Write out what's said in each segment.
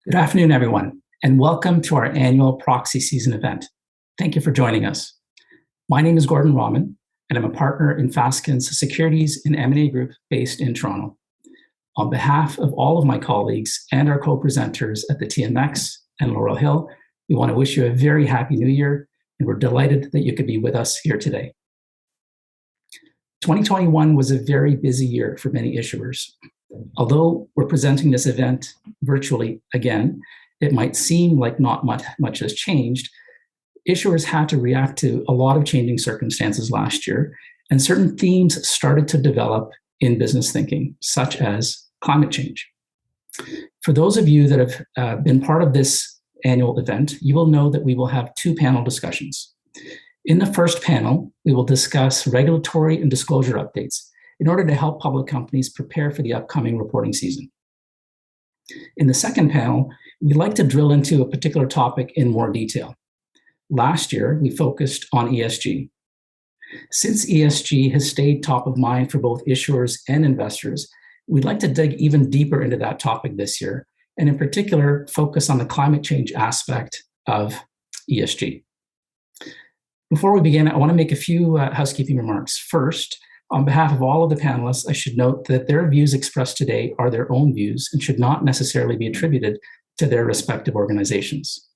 Good afternoon, everyone, and welcome to our annual Proxy season event. Thank you for joining us. My name is Gordon Raman, and I'm a partner in Fasken's Securities and M&A Group based in Toronto. On behalf of all of my colleagues and our co-presenters at the TMX and Laurel Hill, we want to wish you a very happy new year, and we're delighted that you could be with us here today. 2021 was a very busy year for many issuers. Although we're presenting this event virtually again, it might seem like not much has changed. Issuers had to react to a lot of changing circumstances last year, and certain themes started to develop in business thinking, such as climate change. For those of you that have been part of this annual event, you will know that we will have two panel discussions. In the first panel, we will discuss regulatory and disclosure updates in order to help public companies prepare for the upcoming reporting season. In the second panel, we'd like to drill into a particular topic in more detail. Last year, we focused on ESG. Since ESG has stayed top of mind for both issuers and investors, we'd like to dig even deeper into that topic this year, and in particular, focus on the climate change aspect of ESG. Before we begin, I want to make a few housekeeping remarks. First, on behalf of all of the panelists, I should note that their views expressed today are their own views and should not necessarily be attributed to their respective organizations.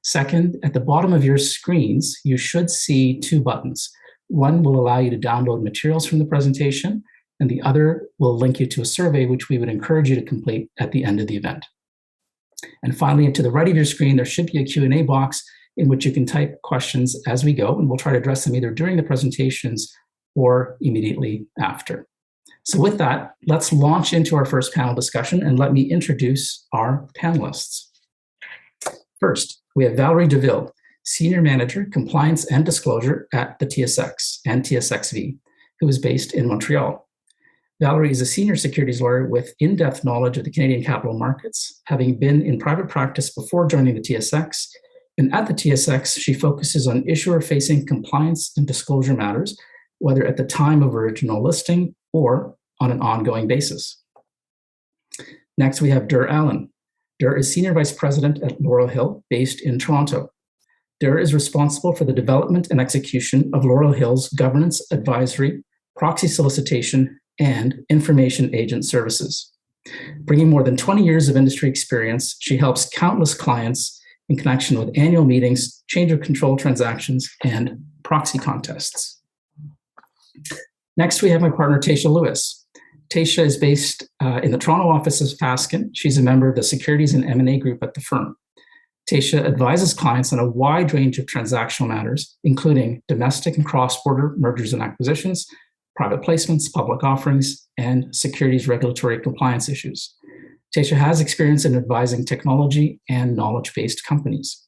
Second, at the bottom of your screens, you should see two buttons. One will allow you to download materials from the presentation, and the other will link you to a survey which we would encourage you to complete at the end of the event. And finally, to the right of your screen, there should be a Q&A box in which you can type questions as we go, and we'll try to address them either during the presentations or immediately after. So with that, let's launch into our first panel discussion, and let me introduce our panelists. First, we have Valérie Douville, Senior Manager, Compliance and Disclosure at the TSX and TSXV, who is based in Montreal. Valérie is a senior securities lawyer with in-depth knowledge of the Canadian capital markets, having been in private practice before joining the TSX. And at the TSX, she focuses on issuer-facing compliance and disclosure matters, whether at the time of original listing or on an ongoing basis. Next, we have Dur Allen. Dur is Senior Vice President at Laurel Hill, based in Toronto. Dur is responsible for the development and execution of Laurel Hill's governance, advisory, proxy solicitation, and information agent services. Bringing more than 20 years of industry experience, she helps countless clients in connection with annual meetings, change of control transactions, and proxy contests. Next, we have my partner, Taisha Lewis. Taisha is based in the Toronto office of Fasken. She's a member of the Securities and M&A Group at the firm. Taisha advises clients on a wide range of transactional matters, including domestic and cross-border mergers and acquisitions, private placements, public offerings, and securities regulatory compliance issues. Taisha has experience in advising technology and knowledge-based companies.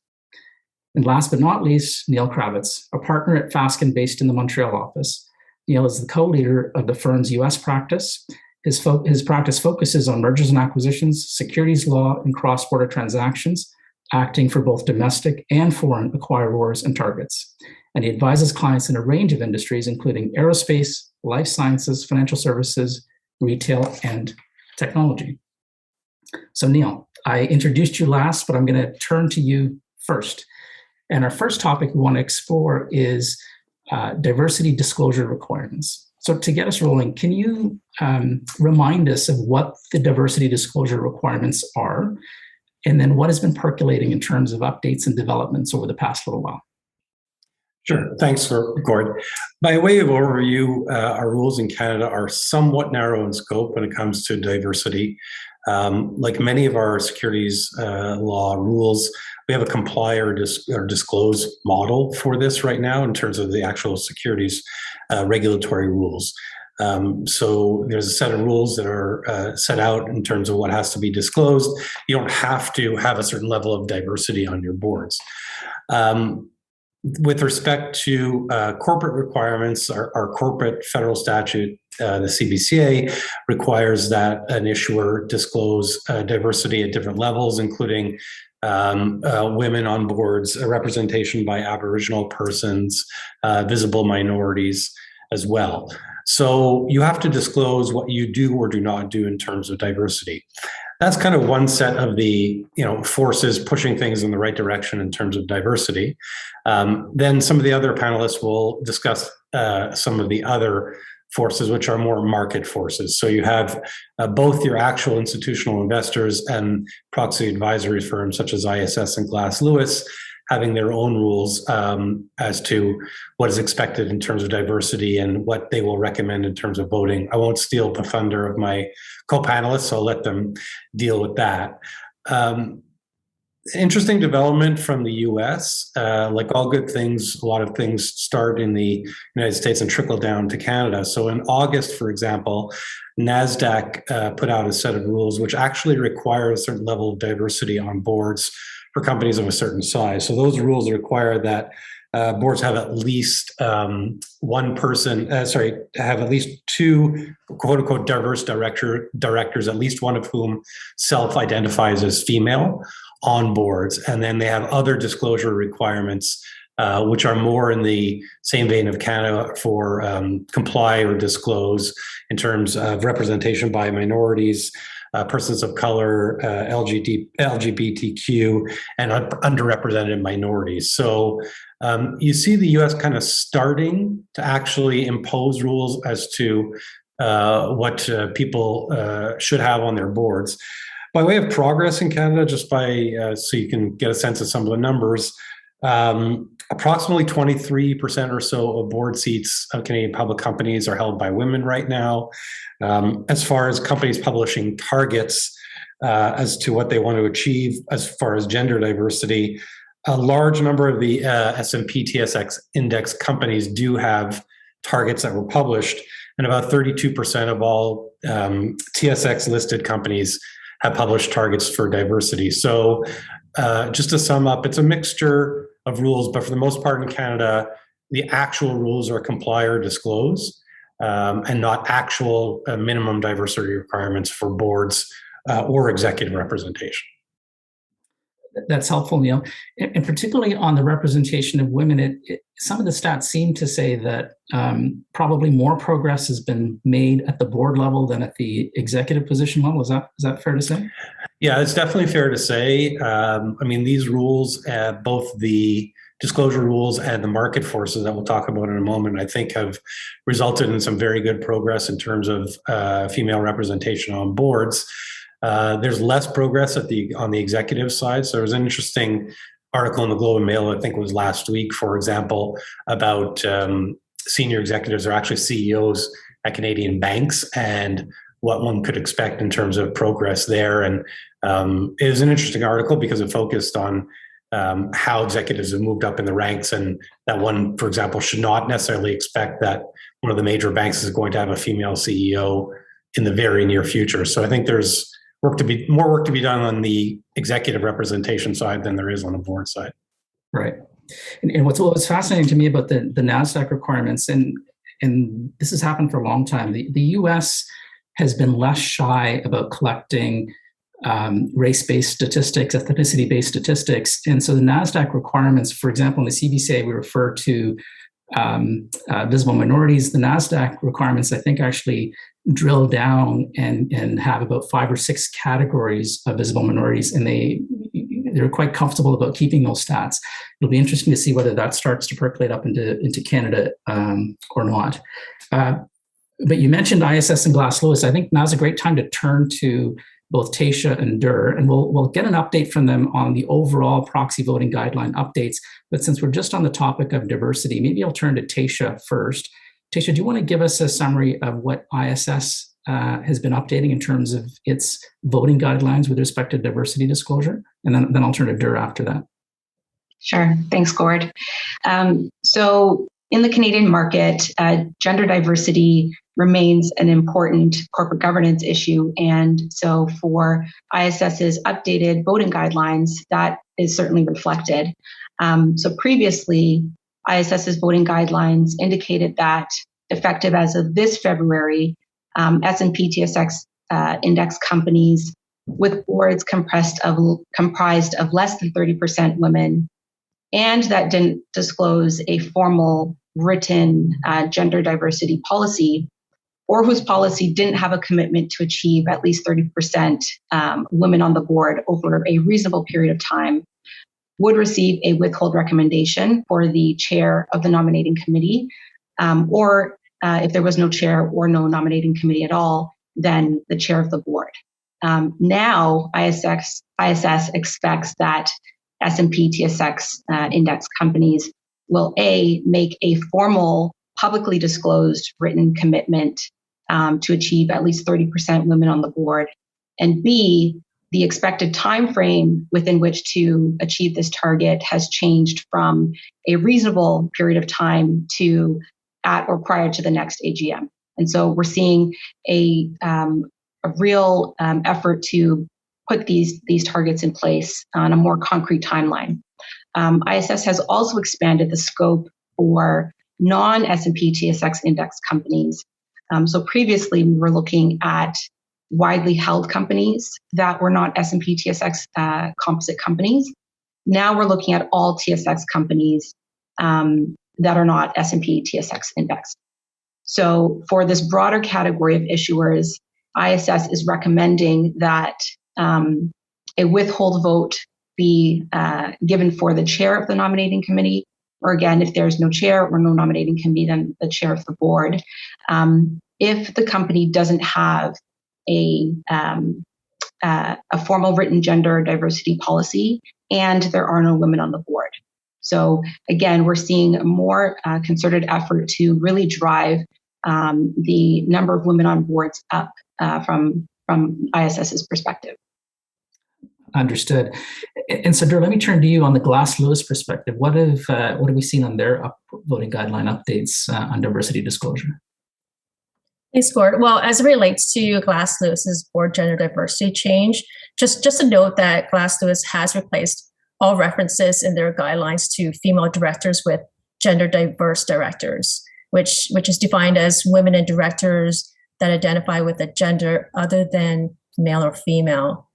And last but not least, Neil Kravitz, a partner at Fasken based in the Montreal office. Neil is the co-leader of the firm's US practice. His practice focuses on mergers and acquisitions, securities law, and cross-border transactions, acting for both domestic and foreign acquirers and targets. And he advises clients in a range of industries, including aerospace, life sciences, financial services, retail, and technology. So Neil, I introduced you last, but I'm going to turn to you first. And our first topic we want to explore is diversity disclosure requirements. So to get us rolling, can you remind us of what the diversity disclosure requirements are, and then what has been percolating in terms of updates and developments over the past little while? Sure. Thanks, Gord. By way of overview, our rules in Canada are somewhat narrow in scope when it comes to diversity. Like many of our securities law rules, we have a comply or disclose model for this right now in terms of the actual securities regulatory rules. So there's a set of rules that are set out in terms of what has to be disclosed. You don't have to have a certain level of diversity on your boards. With respect to corporate requirements, our corporate federal statute, the CBCA, requires that an issuer disclose diversity at different levels, including women on boards, a representation by Aboriginal persons, visible minorities as well. So you have to disclose what you do or do not do in terms of diversity. That's kind of one set of the forces pushing things in the right direction in terms of diversity. Then some of the other panelists will discuss some of the other forces, which are more market forces. So you have both your actual institutional investors and proxy advisory firms such as ISS and Glass Lewis having their own rules as to what is expected in terms of diversity and what they will recommend in terms of voting. I won't steal the thunder of my co-panelists, so I'll let them deal with that. Interesting development from the US. Like all good things, a lot of things start in the United States and trickle down to Canada. So in August, for example, NASDAQ put out a set of rules which actually require a certain level of diversity on boards for companies of a certain size. So those rules require that boards have at least one person, have at least two quote unquote diverse directors, at least one of whom self-identifies as female on boards. And then they have other disclosure requirements, which are more in the same vein of Canada for comply or disclose in terms of representation by minorities, persons of color, LGBTQ, and underrepresented minorities. So you see the US kind of starting to actually impose rules as to what people should have on their boards. By way of progress in Canada, just so you can get a sense of some of the numbers, approximately 23% or so of board seats of Canadian public companies are held by women right now. As far as companies publishing targets as to what they want to achieve as far as gender diversity, a large number of the S&P TSX index companies do have targets that were published, and about 32% of all TSX listed companies have published targets for diversity. So just to sum up, it's a mixture of rules, but for the most part in Canada, the actual rules are comply or disclose, and not actual minimum diversity requirements for boards or executive representation. That's helpful, Neil. And particularly on the representation of women, some of the stats seem to say that probably more progress has been made at the board level than at the executive position level. Is that fair to say? Yeah, it's definitely fair to say. I mean, these rules, both the disclosure rules and the market forces that we'll talk about in a moment, I think have resulted in some very good progress in terms of female representation on boards. There's less progress on the executive side. So there was an interesting article in the Globe and Mail, I think it was last week, for example, about senior executives or actually CEOs at Canadian banks and what one could expect in terms of progress there. And it was an interesting article because it focused on how executives have moved up in the ranks, and that one, for example, should not necessarily expect that one of the major banks is going to have a female CEO in the very near future. So I think there's more work to be done on the executive representation side than there is on the board side. Right. And what was fascinating to me about the NASDAQ requirements, and this has happened for a long time, the US has been less shy about collecting race-based statistics, ethnicity-based statistics. And so the NASDAQ requirements, for example, in the CBCA, we refer to visible minorities. The NASDAQ requirements, I think, actually drill down and have about 5 or 6 categories of visible minorities, and they're quite comfortable about keeping those stats. It'll be interesting to see whether that starts to percolate up into Canada or not. But you mentioned ISS and Glass Lewis. I think now's a great time to turn to both Taisha and Dur, and we'll get an update from them on the overall proxy voting guideline updates. But since we're just on the topic of diversity, maybe I'll turn to Taisha first. Taisha, do you want to give us a summary of what ISS has been updating in terms of its voting guidelines with respect to diversity disclosure? And then I'll turn to Dur after that. Sure. Thanks, Gord. So in the Canadian market, gender diversity remains an important corporate governance issue. And so for ISS's updated voting guidelines, that is certainly reflected. So previously, ISS's voting guidelines indicated that effective as of this February, S&P TSX index companies with boards comprised of less than 30% women and that didn't disclose a formal written gender diversity policy or whose policy didn't have a commitment to achieve at least 30% women on the board over a reasonable period of time would receive a withhold recommendation for the chair of the nominating committee, or if there was no chair or no nominating committee at all, then the chair of the board. Now, ISS expects that S&P TSX index companies will A, make a formal, publicly disclosed written commitment to achieve at least 30% women on the board, and B, the expected time frame within which to achieve this target has changed from a reasonable period of time to at or prior to the next AGM. And so we're seeing a real effort to put these targets in place on a more concrete timeline. ISS has also expanded the scope for non-S&P TSX index companies. So previously we were looking at widely held companies that were not S&P TSX composite companies. Now we're looking at all TSX companies that are not S&P TSX index. So for this broader category of issuers, ISS is recommending that a withhold vote be given for the chair of the nominating committee, or again, if there's no chair or no nominating committee, then the chair of the board. If the company doesn't have a formal written gender diversity policy and there are no women on the board. So again, we're seeing a more concerted effort to really drive the number of women on boards up from ISS's perspective. Understood. And so, Drew, let me turn to you on the Glass Lewis perspective. What have we seen on their voting guideline updates on diversity disclosure? Thanks, Gord. Well, as it relates to Glass Lewis's board gender diversity change, just to note that Glass Lewis has replaced all references in their guidelines to female directors with gender diverse directors, which is defined as women in directors that identify with a gender other than male or female.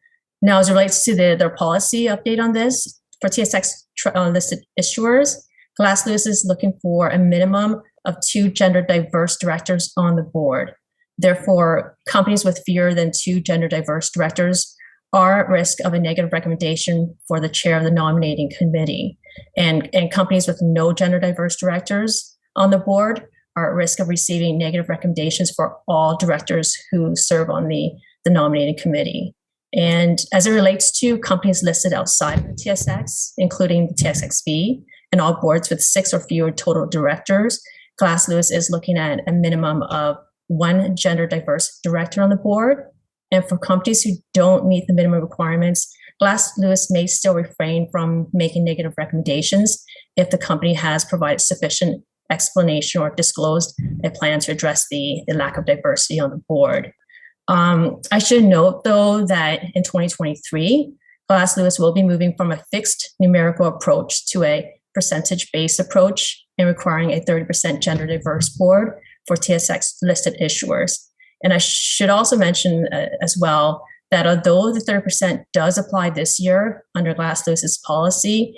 Now, as it relates to their policy update on this, for TSX listed issuers, Glass Lewis is looking for a minimum of 2 gender diverse directors on the board. Therefore, companies with fewer than 2 gender diverse directors are at risk of a negative recommendation for the chair of the nominating committee. And companies with no gender diverse directors on the board are at risk of receiving negative recommendations for all directors who serve on the nominating committee. And as it relates to companies listed outside of the TSX, including the TSXV, and all boards with 6 or fewer total directors, Glass Lewis is looking at a minimum of 1 gender diverse director on the board. And for companies who don't meet the minimum requirements, Glass Lewis may still refrain from making negative recommendations if the company has provided sufficient explanation or disclosed a plan to address the lack of diversity on the board. I should note, though, that in 2023, Glass Lewis will be moving from a fixed numerical approach to a percentage-based approach and requiring a 30% gender diverse board for TSX listed issuers. And I should also mention as well that although the 30% does apply this year under Glass Lewis's policy,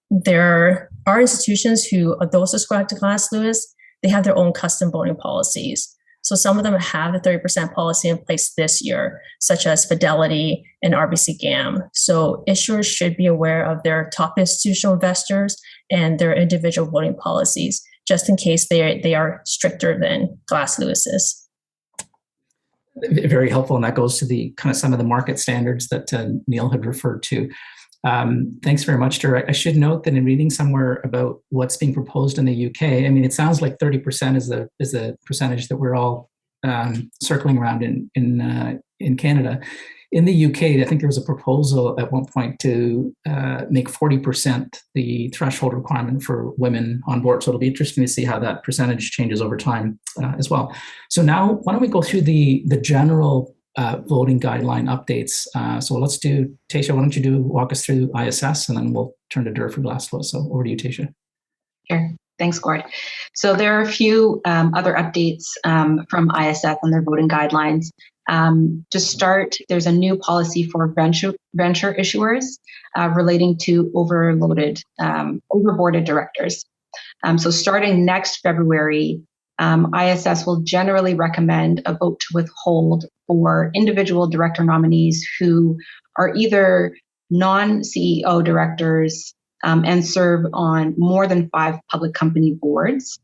there are institutions who, those subscribe to Glass Lewis, they have their own custom voting policies. So some of them have the 30% policy in place this year, such as Fidelity and RBC GAM. So issuers should be aware of their top institutional investors and their individual voting policies, just in case they are stricter than Glass Lewis's. Very helpful, and that goes to the kind of some of the market standards that Neil had referred to. Thanks very much, Drew. I should note that in reading somewhere about what's being proposed in the UK, I mean, it sounds like 30% is the percentage that we're all circling around in Canada. In the UK, I think there was a proposal at one point to make 40% the threshold requirement for women on board. So it'll be interesting to see how that percentage changes over time as well. So now, why don't we go through the general voting guideline updates. So let's do, Taisha, why don't you walk us through ISS, and then we'll turn to Drew for Glass Lewis. So over to you, Taisha. Sure. Thanks, Gord. So there are a few other updates from ISS on their voting guidelines. To start, there's a new policy for venture issuers relating to overboarded directors. So starting next February, ISS will generally recommend a vote to withhold for individual director nominees who are either non-CEO directors and serve on more than 5 public company boards,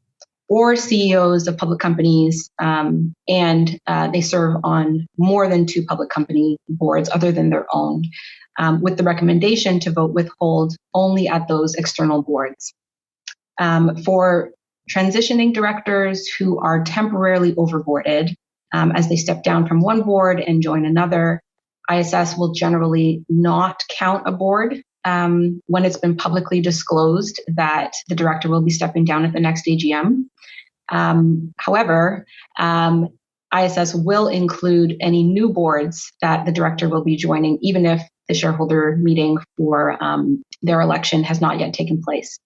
or CEOs of public companies and they serve on more than 2 public company boards other than their own, with the recommendation to vote withhold only at those external boards. For transitioning directors who are temporarily overboarded as they step down from one board and join another, ISS will generally not count a board when it's been publicly disclosed that the director will be stepping down at the next AGM. However, ISS will include any new boards that the director will be joining, even if the shareholder meeting for their election has not yet taken place.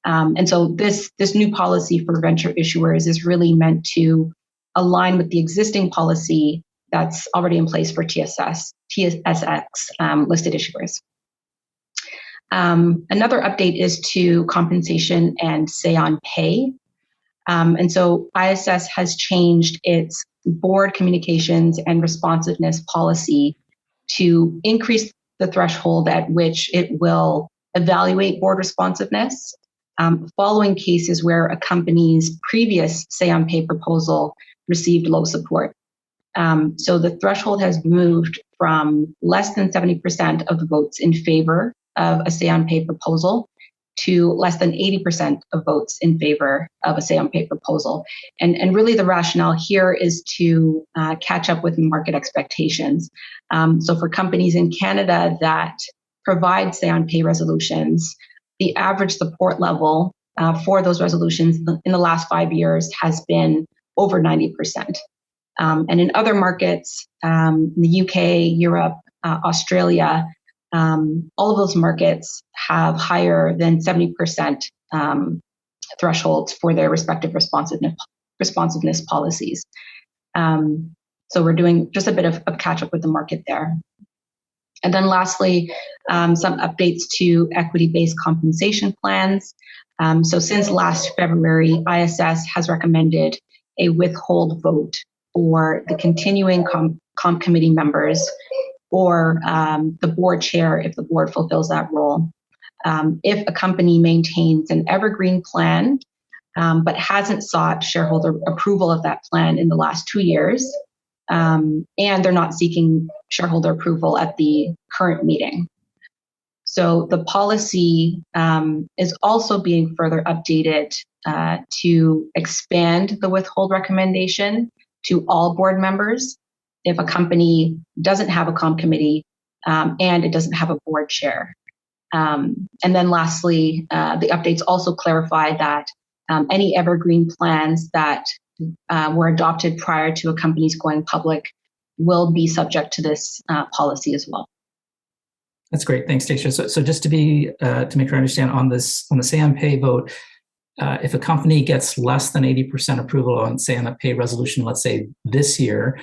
And so this new policy for venture issuers is really meant to align with the existing policy that's already in place for TSX listed issuers. Another update is to compensation and say on pay. And so ISS has changed its board communications and responsiveness policy to increase the threshold at which it will evaluate board responsiveness following cases where a company's previous say on pay proposal received low support. So the threshold has moved from less than 70% of the votes in favor of a say on pay proposal to less than 80% of votes in favor of a say on pay proposal. And really the rationale here is to catch up with market expectations. So for companies in Canada that provide say on pay resolutions, the average support level for those resolutions in the last 5 years has been over 90%. And in other markets, in the UK, Europe, Australia, all of those markets have higher than 70% thresholds for their respective responsiveness policies. So we're doing just a bit of catch up with the market there. And then lastly, some updates to equity-based compensation plans. So since last February, ISS has recommended a withhold vote for the continuing comp committee members or the board chair if the board fulfills that role. If a company maintains an evergreen plan but hasn't sought shareholder approval of that plan in the last 2 years, and they're not seeking shareholder approval at the current meeting. So the policy is also being further updated to expand the withhold recommendation to all board members if a company doesn't have a comp committee and it doesn't have a board chair. And then lastly, the updates also clarify that any evergreen plans that were adopted prior to a company's going public will be subject to this policy as well. That's great. Thanks, Taisha. So just to make sure I understand on the say on pay vote, if a company gets less than 80% approval on say on pay resolution, let's say this year,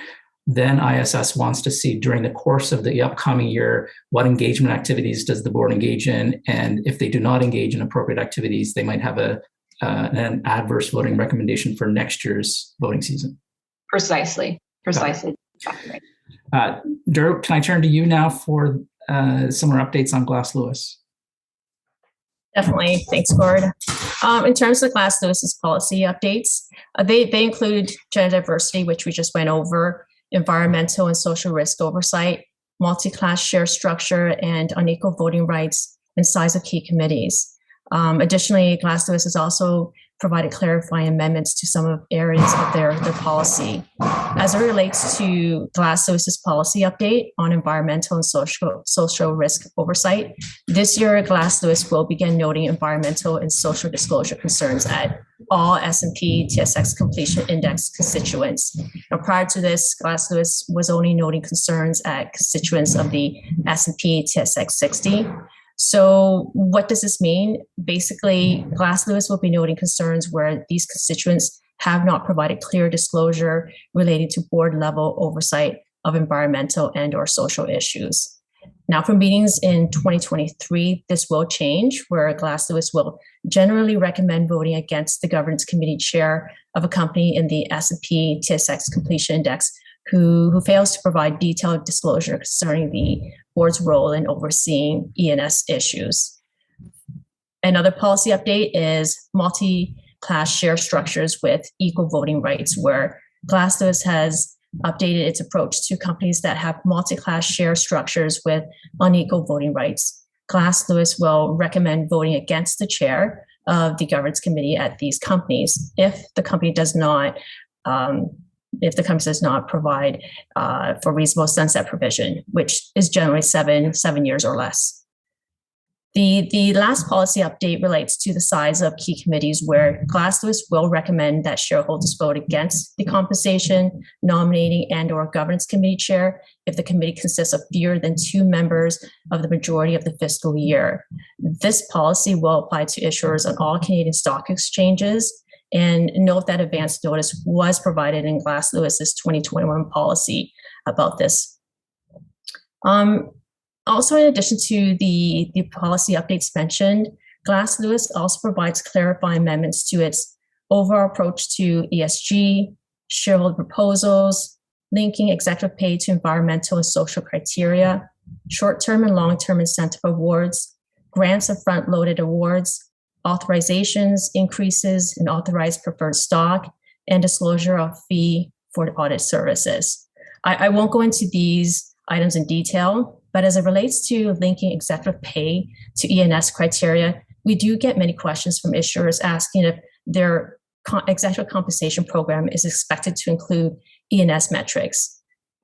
then ISS wants to see during the course of the upcoming year, what engagement activities does the board engage in? And if they do not engage in appropriate activities, they might have an adverse voting recommendation for next year's voting season. Precisely. Exactly right. Drew, can I turn to you now for some more updates on Glass Lewis? Definitely. Thanks, Gord. In terms of Glass Lewis's policy updates, they include gender diversity, which we just went over, environmental and social risk oversight, multi-class share structure, and unequal voting rights and size of key committees. Additionally, Glass Lewis has also provided clarifying amendments to some of areas of their policy. As it relates to Glass Lewis's policy update on environmental and social risk oversight, this year Glass Lewis will begin noting environmental and social disclosure concerns at all S&P TSX Completion Index constituents. Now, prior to this, Glass Lewis was only noting concerns at constituents of the S&P TSX 60. So what does this mean? Basically, Glass Lewis will be noting concerns where these constituents have not provided clear disclosure relating to board level oversight of environmental and or social issues. Now, for meetings in 2023, this will change, where Glass Lewis will generally recommend voting against the governance committee chair of a company in the S&P TSX Completion Index who fails to provide detailed disclosure concerning the board's role in overseeing E&S issues. Another policy update is multi-class share structures with equal voting rights, where Glass Lewis has updated its approach to companies that have multi-class share structures with unequal voting rights. Glass Lewis will recommend voting against the chair of the governance committee at these companies if the company does not provide for reasonable sunset provision, which is generally seven years or less. The last policy update relates to the size of key committees, where Glass Lewis will recommend that shareholders vote against the compensation, nominating, and/or governance committee chair if the committee consists of fewer than 2 members of the majority of the fiscal year. This policy will apply to issuers on all Canadian stock exchanges, and note that advance notice was provided in Glass Lewis's 2021 policy about this. Also, in addition to the policy updates mentioned, Glass Lewis also provides clarifying amendments to its overall approach to ESG, shareholder proposals, linking executive pay to environmental and social criteria, short-term and long-term incentive awards, grants of front-loaded awards, authorizations, increases in authorized preferred stock, and disclosure of fee for audit services. I won't go into these items in detail, but as it relates to linking executive pay to E&S criteria, we do get many questions from issuers asking if their executive compensation program is expected to include E&S metrics.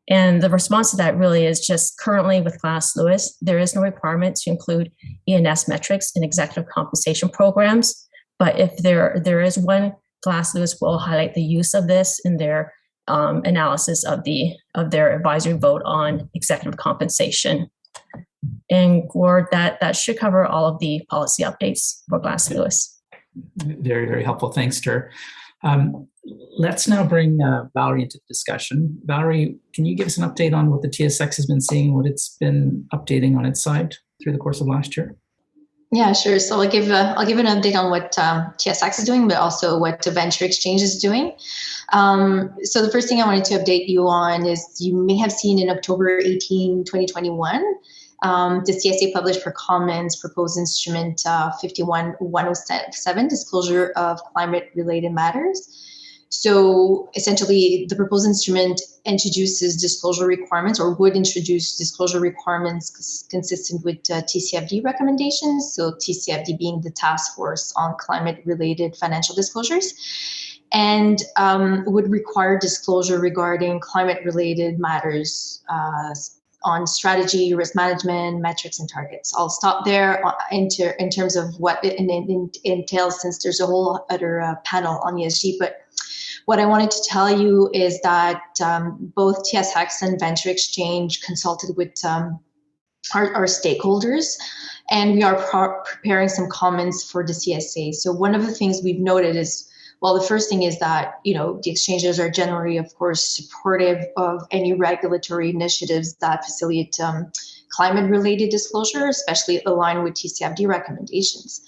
And the response to that really is just currently with Glass Lewis, there is no requirement to include E&S metrics in executive compensation programs. But if there is one, Glass Lewis will highlight the use of this in their analysis of their advisory vote on executive compensation. And Gord, that should cover all of the policy updates for Glass Lewis. Very, very helpful. Thanks, Ter. Let's now bring Valérie into the discussion. Valérie, can you give us an update on what the TSX has been seeing, what it's been updating on its side through the course of last year? Yeah, sure. So I'll give an update on what TSX is doing, but also what the Venture Exchange is doing. So the first thing I wanted to update you on is you may have seen in October 18, 2021, the CSA published for comments proposed instrument 51107, disclosure of climate-related matters. So essentially, the proposed instrument introduces disclosure requirements, or would introduce disclosure requirements consistent with TCFD recommendations. So TCFD being the Task Force on Climate-Related Financial Disclosures, and would require disclosure regarding climate-related matters on strategy, risk management, metrics, and targets. I'll stop there in terms of what it entails, since there's a whole other panel on ESG. But what I wanted to tell you is that both TSX and Venture Exchange consulted with our stakeholders, and we are preparing some comments for the CSA. So one of the things we've noted is, well, the first thing is that, the exchanges are generally, of course, supportive of any regulatory initiatives that facilitate climate-related disclosure, especially aligned with TCFD recommendations.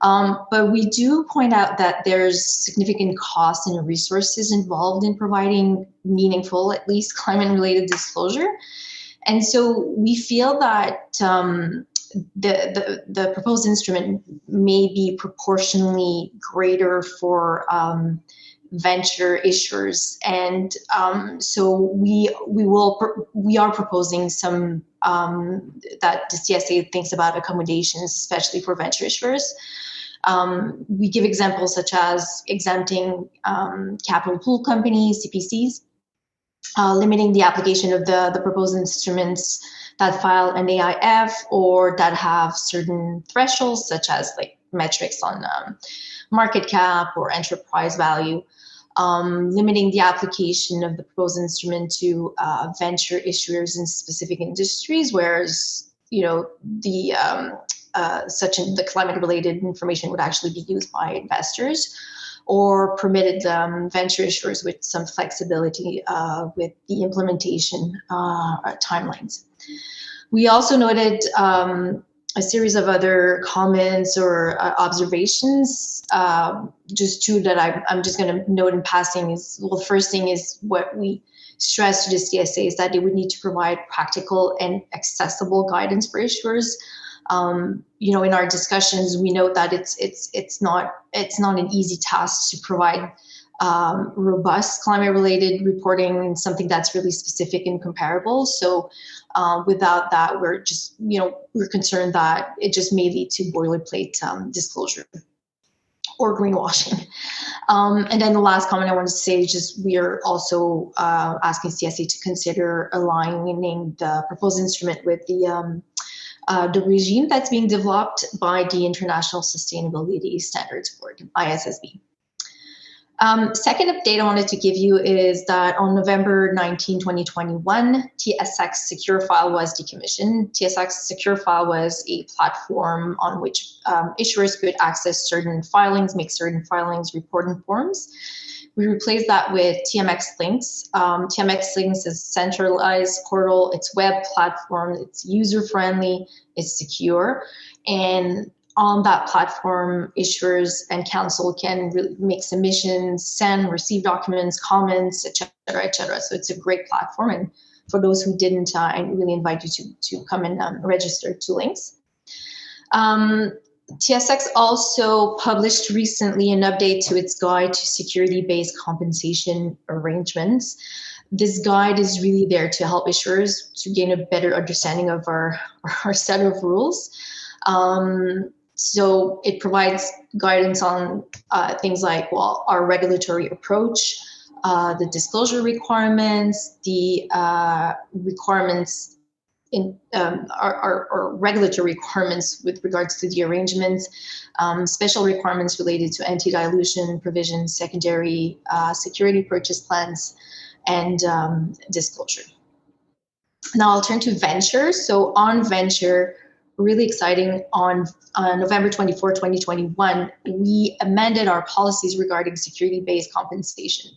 But we do point out that there's significant costs and resources involved in providing meaningful, at least climate-related disclosure. And so we feel that the proposed instrument may be proportionally greater for venture issuers, and so we are proposing some that the CSA thinks about accommodations, especially for venture issuers. We give examples such as exempting capital pool companies, CPCs, limiting the application of the proposed instruments that file an AIF or that have certain thresholds, such as like metrics on market cap or enterprise value, limiting the application of the proposed instrument to venture issuers in specific industries, whereas the climate-related information would actually be used by investors, or permitted venture issuers with some flexibility with the implementation timelines. We also noted a series of other comments or observations. Just two that I'm just going to note in passing is, well, the first thing is what we stress to the CSA is that they would need to provide practical and accessible guidance for issuers. In our discussions, we note that it's not an easy task to provide robust climate-related reporting and something that's really specific and comparable. So without that, we're concerned that it just may lead to boilerplate disclosure or greenwashing. And then the last comment I wanted to say is just we are also asking CSA to consider aligning the proposed instrument with the regime that's being developed by the International Sustainability Standards Board, ISSB. Second update I wanted to give you is that on November 19, 2021, TSX Secure File was decommissioned. TSX Secure File was a platform on which issuers could access certain filings, make certain filings, report in forms. We replaced that with TMX Links. TMX Links is a centralized portal. It's web platform. It's user-friendly. It's secure. And on that platform, issuers and counsel can really make submissions, send, receive documents, comments, et cetera, So it's a great platform. And for those who didn't, I really invite you to come and register to Links. TSX also published recently an update to its guide to security-based compensation arrangements. This guide is really there to help issuers to gain a better understanding of our set of rules. So it provides guidance on things like, well, our regulatory approach, the disclosure requirements, the requirements in our regulatory requirements with regards to the arrangements, special requirements related to anti-dilution provisions, secondary security purchase plans, and disclosure. Now I'll turn to venture. So on venture, really exciting, on November 24, 2021, we amended our policies regarding security-based compensation.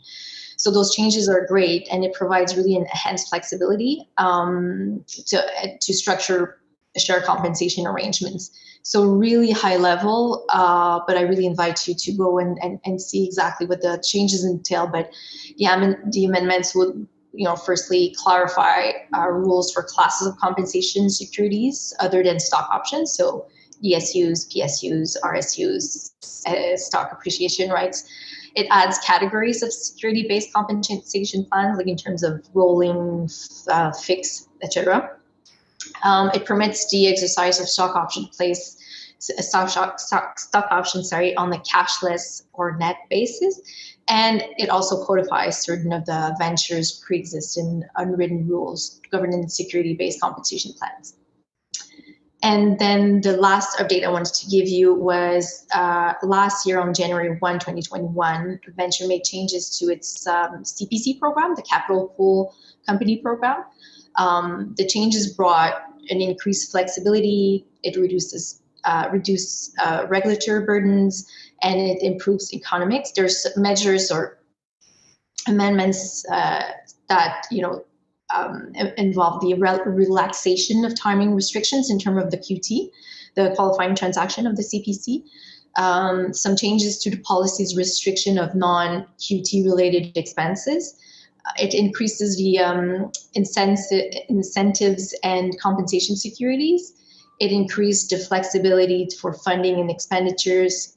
So those changes are great, and it provides really enhanced flexibility to structure share compensation arrangements. So really high level, but I really invite you to go and see exactly what the changes entail. But the amendments would, firstly clarify rules for classes of compensation securities other than stock options. So ESUs, PSUs, RSUs, stock appreciation rights. It adds categories of security-based compensation plans, like in terms of rolling, fixed, etc. It permits the exercise of stock option stock options on the cashless or net basis. And it also codifies certain of the venture's pre-existing unwritten rules governing security-based compensation plans. And then the last update I wanted to give you was last year on January 1, 2021, Venture made changes to its CPC program, the Capital Pool Company program. The changes brought an increased flexibility. It reduced regulatory burdens, and it improves economics. There's measures or amendments that involve the relaxation of timing restrictions in terms of the QT, the qualifying transaction of the CPC. Some changes to the policy's restriction of non-QT related expenses. It increases the incentives and compensation securities. It increased the flexibility for funding and expenditures,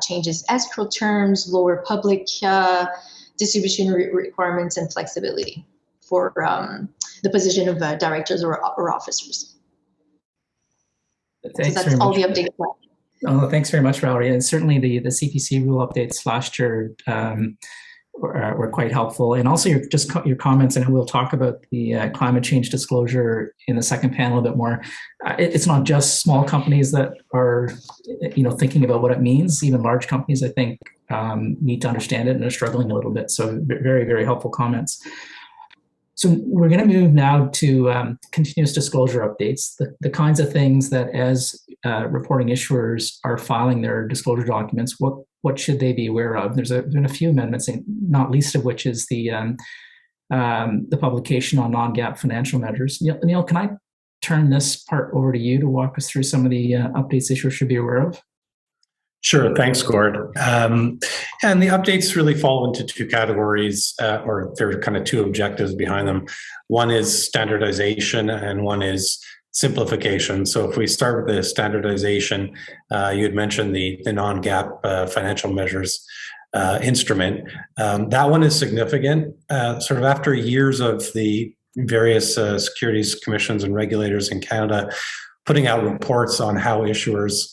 changes escrow terms, lower public distribution requirements, and flexibility for the position of directors or officers. Thanks so that's all the updates. Oh, thanks very much, Valérie. And certainly the CPC rule updates last year were quite helpful. And also your comments, and we'll talk about the climate change disclosure in the second panel a bit more. It's not just small companies that are thinking about what it means. Even large companies, I think, need to understand it and are struggling a little bit. So very, very helpful comments. So we're going to move now to continuous disclosure updates, the kinds of things that as reporting issuers are filing their disclosure documents, what should they be aware of? There's been a few amendments, not least of which is the publication on non-GAAP financial measures. Neil, can I turn this part over to you to walk us through some of the updates issuers should be aware of. Sure, thanks, Gord. And the updates really fall into two categories, or there are kind of two objectives behind them. One is standardization and one is simplification. So if we start with the standardization, you had mentioned the non-GAAP financial measures instrument. That one is significant. Sort of after years of the various securities commissions and regulators in Canada putting out reports on how issuers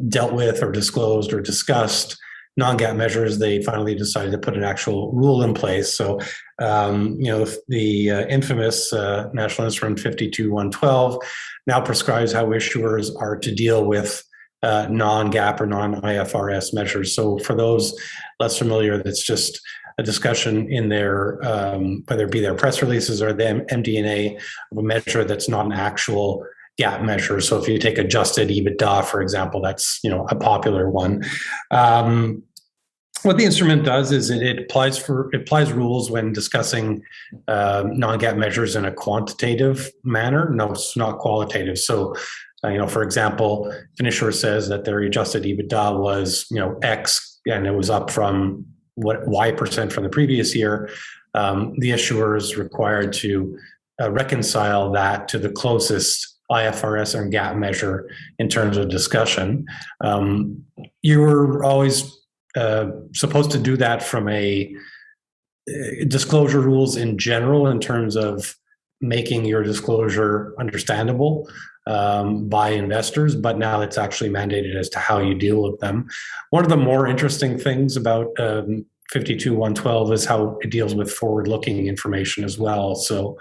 dealt with or disclosed or discussed non-GAAP measures, they finally decided to put an actual rule in place. So, the infamous National Instrument 52-112 now prescribes how issuers are to deal with non-GAAP or non-IFRS measures. So for those less familiar, that's just a discussion in their, whether it be their press releases or the MD&A of a measure that's not an actual GAAP measure. So if you take adjusted EBITDA, for example, that's a popular one. What the instrument does is it applies rules when discussing non-GAAP measures in a quantitative manner. No, it's not qualitative. So, for example, if an issuer says that their adjusted EBITDA was X and it was up from Y% from the previous year, the issuer is required to reconcile that to the closest IFRS and GAAP measure in terms of discussion. You were always supposed to do that from a disclosure rules in general in terms of making your disclosure understandable by investors, but now it's actually mandated as to how you deal with them. One of the more interesting things about 52-112 is how it deals with forward-looking information as well. So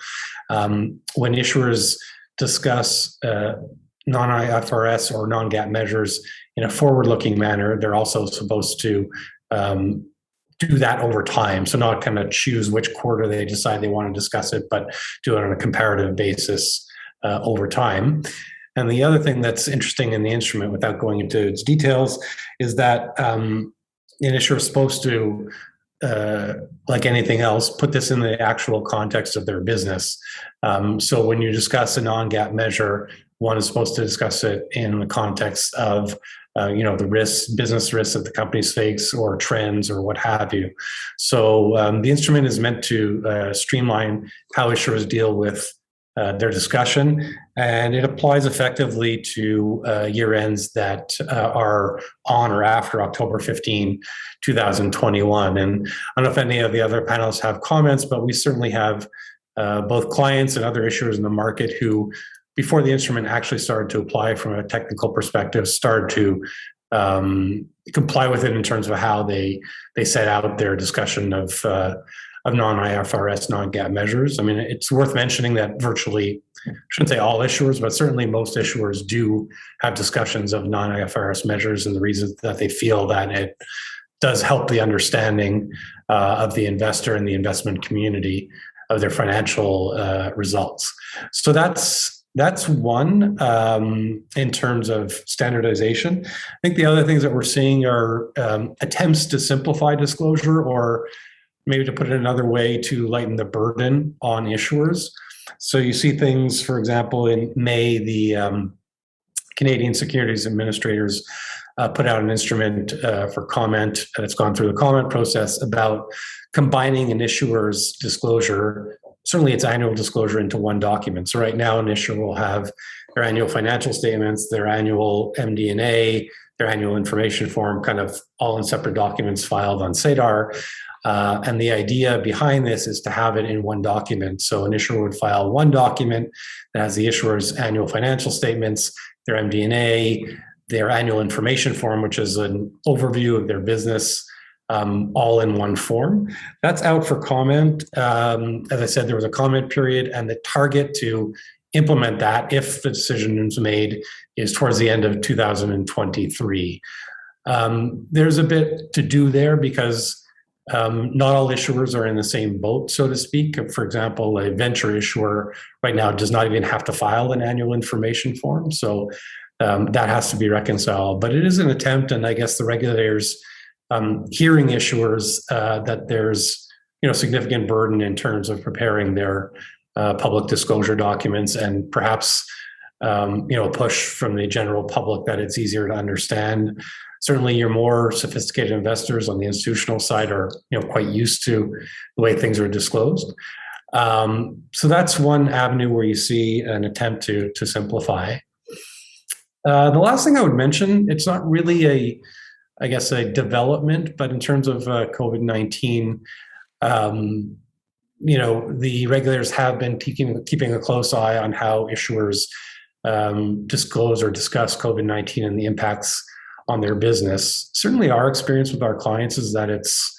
when issuers discuss non-IFRS or non-GAAP measures in a forward-looking manner, they're also supposed to do that over time. So not kind of choose which quarter they decide they want to discuss it, but do it on a comparative basis over time. And the other thing that's interesting in the instrument, without going into its details, is that an issuer is supposed to, like anything else, put this in the actual context of their business. So when you discuss a non-GAAP measure, one is supposed to discuss it in the context of the risks, business risks that the companies face, or trends, or what have you. So the instrument is meant to streamline how issuers deal with their discussion, and it applies effectively to year ends that are on or after October 15, 2021. And I don't know if any of the other panelists have comments, but we certainly have both clients and other issuers in the market who, before the instrument actually started to apply from a technical perspective, started to comply with it in terms of how they set out their discussion of non-IFRS, non-GAAP measures. I mean, it's worth mentioning that virtually, I shouldn't say all issuers, but certainly most issuers do have discussions of non-IFRS measures, and the reason that they feel that it does help the understanding of the investor and the investment community of their financial results. So that's one in terms of standardization. I think the other things that we're seeing are attempts to simplify disclosure, or maybe to put it another way, to lighten the burden on issuers. So you see things, for example, in May, the Canadian Securities Administrators put out an instrument for comment, and it's gone through the comment process, about combining an issuer's disclosure, certainly its annual disclosure, into one document. So right now, an issuer will have their annual financial statements, their annual MD&A, their annual information form, kind of all in separate documents filed on SEDAR. And the idea behind this is to have it in one document. So an issuer would file one document that has the issuer's annual financial statements, their MD&A, their annual information form, which is an overview of their business, all in one form. That's out for comment. As I said, there was a comment period, and the target to implement that, if the decision is made, is towards the end of 2023. There's a bit to do there because not all issuers are in the same boat, so to speak. For example, a venture issuer right now does not even have to file an annual information form. So that has to be reconciled. But it is an attempt, and I guess the regulators hearing issuers that there's significant burden in terms of preparing their public disclosure documents, and perhaps a push from the general public that it's easier to understand. Certainly, your more sophisticated investors on the institutional side are quite used to the way things are disclosed. So that's one avenue where you see an attempt to simplify. The last thing I would mention, it's not really a development, but in terms of COVID-19, the regulators have been keeping a close eye on how issuers disclose or discuss COVID-19 and the impacts on their business. Certainly our experience with our clients is that it's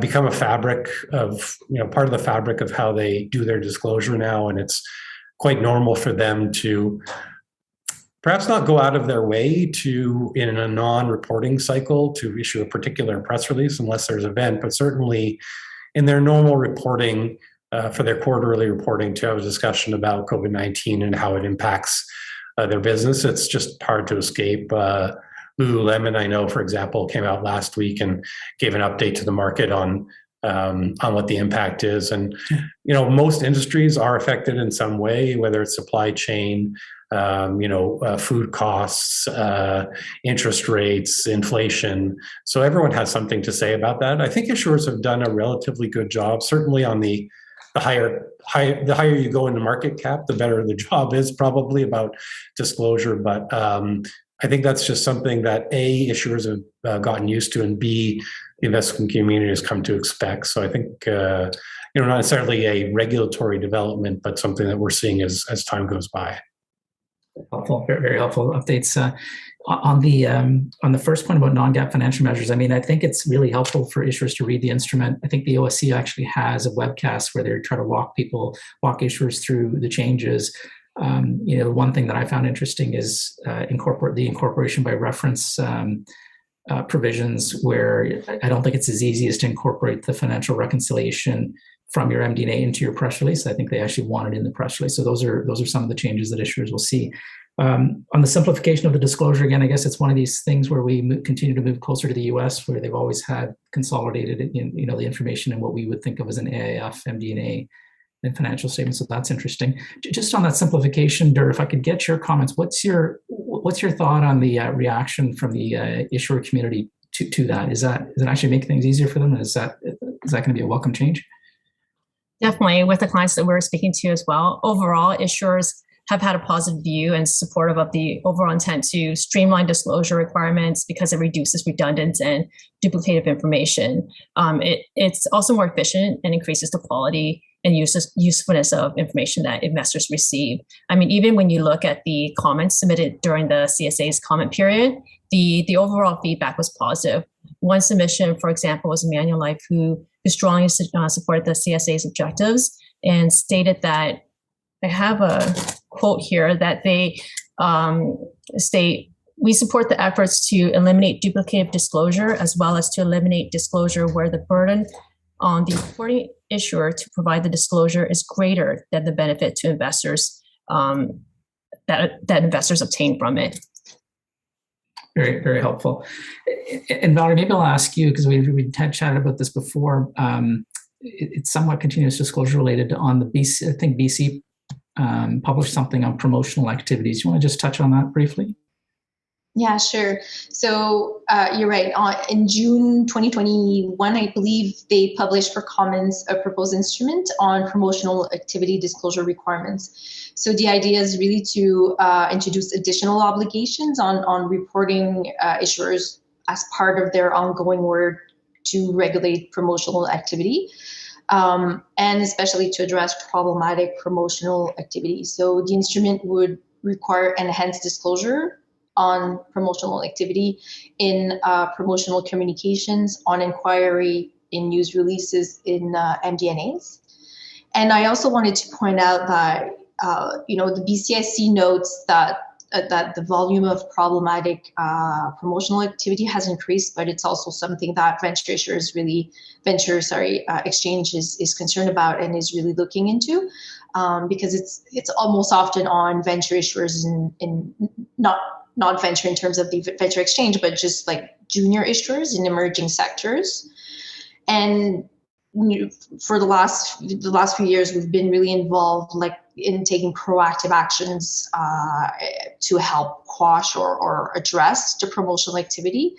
become a fabric of, part of the fabric of how they do their disclosure now, and it's quite normal for them to perhaps not go out of their way to, in a non-reporting cycle, to issue a particular press release unless there's an event, but certainly in their normal reporting, for their quarterly reporting, to have a discussion about COVID-19 and how it impacts their business. It's just hard to escape. Lululemon, I know, for example, came out last week and gave an update to the market on what the impact is. And, most industries are affected in some way, whether it's supply chain, food costs, interest rates, inflation. So everyone has something to say about that. I think issuers have done a relatively good job, certainly on the higher you go in the market cap, the better the job is probably about disclosure. But I think that's just something that A, issuers have gotten used to, and B, the investment community has come to expect. So I think, not necessarily a regulatory development, but something that we're seeing as time goes by. Helpful, very, very helpful updates. On the first point about non-GAAP financial measures, I think it's really helpful for issuers to read the instrument. I think the OSC actually has a webcast where they try to walk issuers through the changes. One thing that I found interesting is the incorporation by reference provisions, where I don't think it's as easy as to incorporate the financial reconciliation from your MD&A into your press release. I think they actually want it in the press release. So those are some of the changes that issuers will see. On the simplification of the disclosure, again, I guess it's one of these things where we continue to move closer to the US, where they've always had consolidated the information in what we would think of as an AIF, MD&A, and financial statements. So that's interesting. Just on that simplification, Dur, if I could get your comments, what's your thought on the reaction from the issuer community to that? Does it actually make things easier for them? Is that going to be a welcome change? Definitely, with the clients that we're speaking to as well. Overall, issuers have had a positive view and supportive of the overall intent to streamline disclosure requirements because it reduces redundant and duplicative information. It's also more efficient and increases the quality and usefulness of information that investors receive. Even when you look at the comments submitted during the CSA's comment period, the overall feedback was positive. One submission, for example, was Manulife, who strongly supported the CSA's objectives and stated that, I have a quote here, that they state, "We support the efforts to eliminate duplicative disclosure as well as to eliminate disclosure where the burden on the reporting issuer to provide the disclosure is greater than the benefit to investors that investors obtain from it." Very, very helpful. And Valérie, maybe I'll ask you, because we had chatted about this before. It's somewhat continuous disclosure related on the BC. I think BC published something on promotional activities. You want to just touch on that briefly? Yeah, sure. So you're right. In June 2021, I believe they published for comments a proposed instrument on promotional activity disclosure requirements. So the idea is really to introduce additional obligations on reporting issuers as part of their ongoing work to regulate promotional activity, and especially to address problematic promotional activity. So the instrument would require enhanced disclosure on promotional activity in promotional communications, on inquiry, in news releases, in MD&As. And I also wanted to point out that the BCIC notes that the volume of problematic promotional activity has increased, but it's also something that Exchange is concerned about and is really looking into, because it's almost often on venture issuers in not venture in terms of the venture exchange, but just like junior issuers in emerging sectors. And for the last few years, we've been really involved, like in taking proactive actions to help quash or address the promotional activity.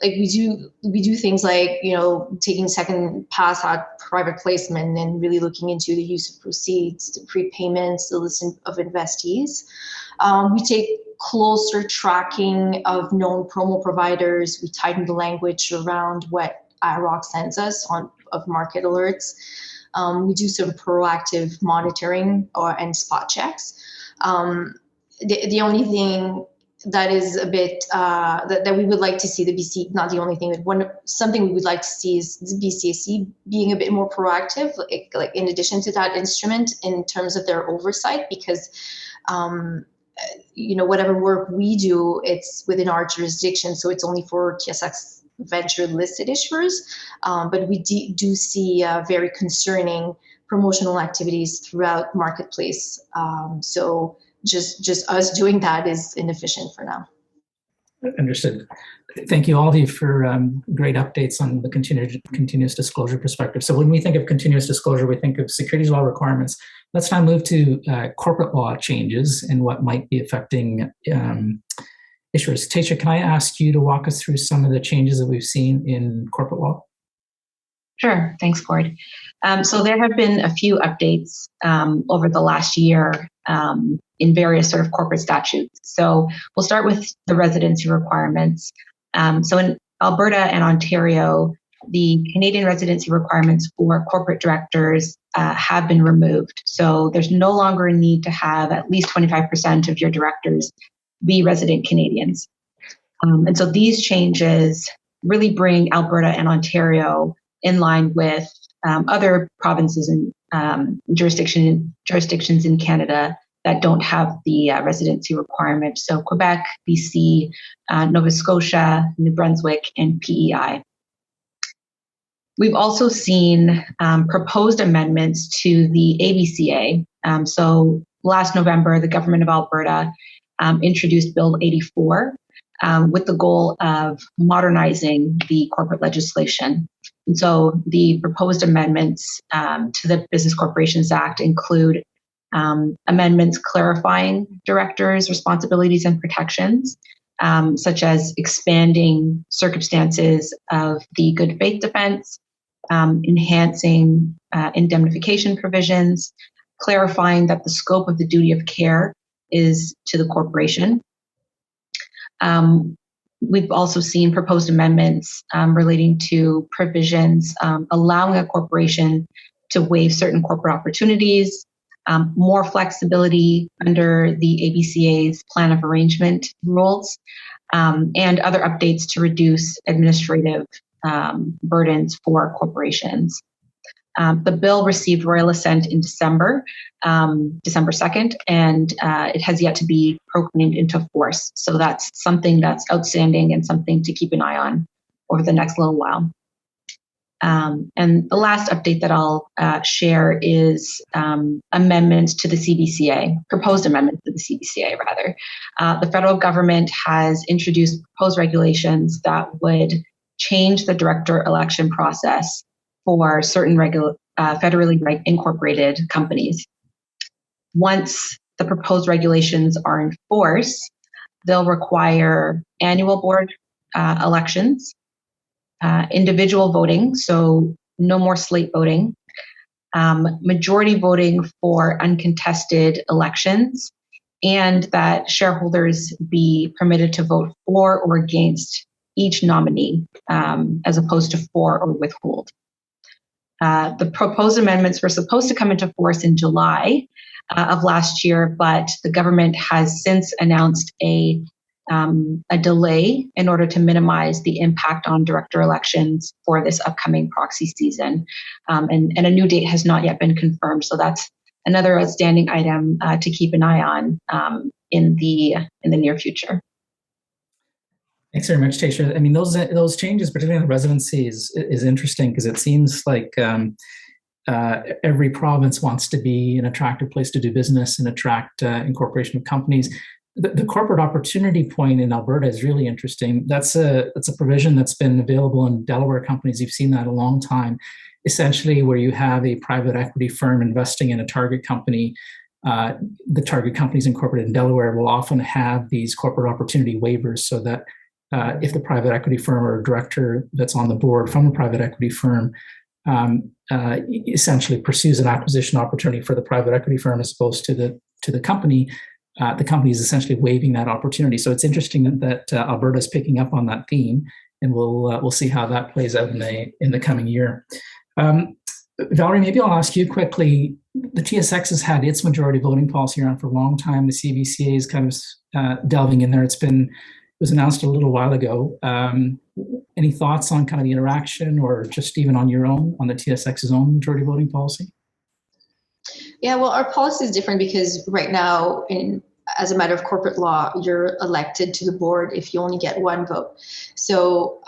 Like we do things like, taking second pass at private placement and really looking into the use of proceeds, the prepayments, the list of investees. We take closer tracking of known promo providers. We tighten the language around what IROC sends us of market alerts. We do some proactive monitoring and spot checks. The only thing that is a bit that we would like to see the BC, not the only thing, but something we would like to see is the BCAC being a bit more proactive, like in addition to that instrument in terms of their oversight, because whatever work we do, it's within our jurisdiction, so it's only for TSX Venture listed issuers, but we do see very concerning promotional activities throughout marketplace. So just us doing that is inefficient for now. Understood. Thank you all of you for great updates on the continuous disclosure perspective. So when we think of continuous disclosure, we think of securities law requirements. Let's now move to corporate law changes and what might be affecting issuers. Taisha, can I ask you to walk us through some of the changes that we've seen in corporate law? Sure. Thanks, Gord. So there have been a few updates over the last year in various sort of corporate statutes. So we'll start with the residency requirements. So in Alberta and Ontario, the Canadian residency requirements for corporate directors have been removed. So there's no longer a need to have at least 25% of your directors be resident Canadians. And so these changes really bring Alberta and Ontario in line with other provinces and jurisdictions in Canada that don't have the residency requirement. So Quebec, BC, Nova Scotia, New Brunswick, and PEI. We've also seen proposed amendments to the ABCA. So last November, the government of Alberta introduced Bill 84 with the goal of modernizing the corporate legislation. And so the proposed amendments to the Business Corporations Act include amendments clarifying directors' responsibilities and protections, such as expanding circumstances of the good faith defense, enhancing indemnification provisions, clarifying that the scope of the duty of care is to the corporation. We've also seen proposed amendments relating to provisions allowing a corporation to waive certain corporate opportunities, more flexibility under the ABCA's plan of arrangement rules, and other updates to reduce administrative burdens for corporations. The bill received royal assent in December 2nd, and it has yet to be proclaimed into force. So that's something that's outstanding and something to keep an eye on over the next little while. And the last update that I'll share is amendments to the CBCA, proposed amendments to the CBCA, rather. The federal government has introduced proposed regulations that would change the director election process for certain federally incorporated companies. Once the proposed regulations are in force, they'll require annual board elections, individual voting, so no more slate voting, majority voting for uncontested elections, and that shareholders be permitted to vote for or against each nominee, as opposed to for or withhold. The proposed amendments were supposed to come into force in July of last year, but the government has since announced a delay in order to minimize the impact on director elections for this upcoming proxy season. And a new date has not yet been confirmed. So that's another outstanding item to keep an eye on in the near future. Thanks very much, Taisha. I mean, those changes, particularly on the residency, is interesting because it seems like every province wants to be an attractive place to do business and attract incorporation of companies. The corporate opportunity point in Alberta is really interesting. That's a provision that's been available in Delaware companies. You've seen that a long time. essentially where you have a private equity firm investing in a target company. The target companies incorporated in Delaware will often have these corporate opportunity waivers so that if the private equity firm or a director that's on the board from a private equity firm essentially pursues an acquisition opportunity for the private equity firm as opposed to the company is essentially waiving that opportunity. So it's interesting that Alberta is picking up on that theme, and we'll see how that plays out in the coming year. Valérie, maybe I'll ask you quickly. The TSX has had its majority voting policy around for a long time. The CBCA is kind of delving in there. It was announced a little while ago. Any thoughts on kind of the interaction, or just even on your own, on the TSX's own majority voting policy? Yeah, well, our policy is different because right now, as a matter of corporate law, you're elected to the board if you only get one vote. So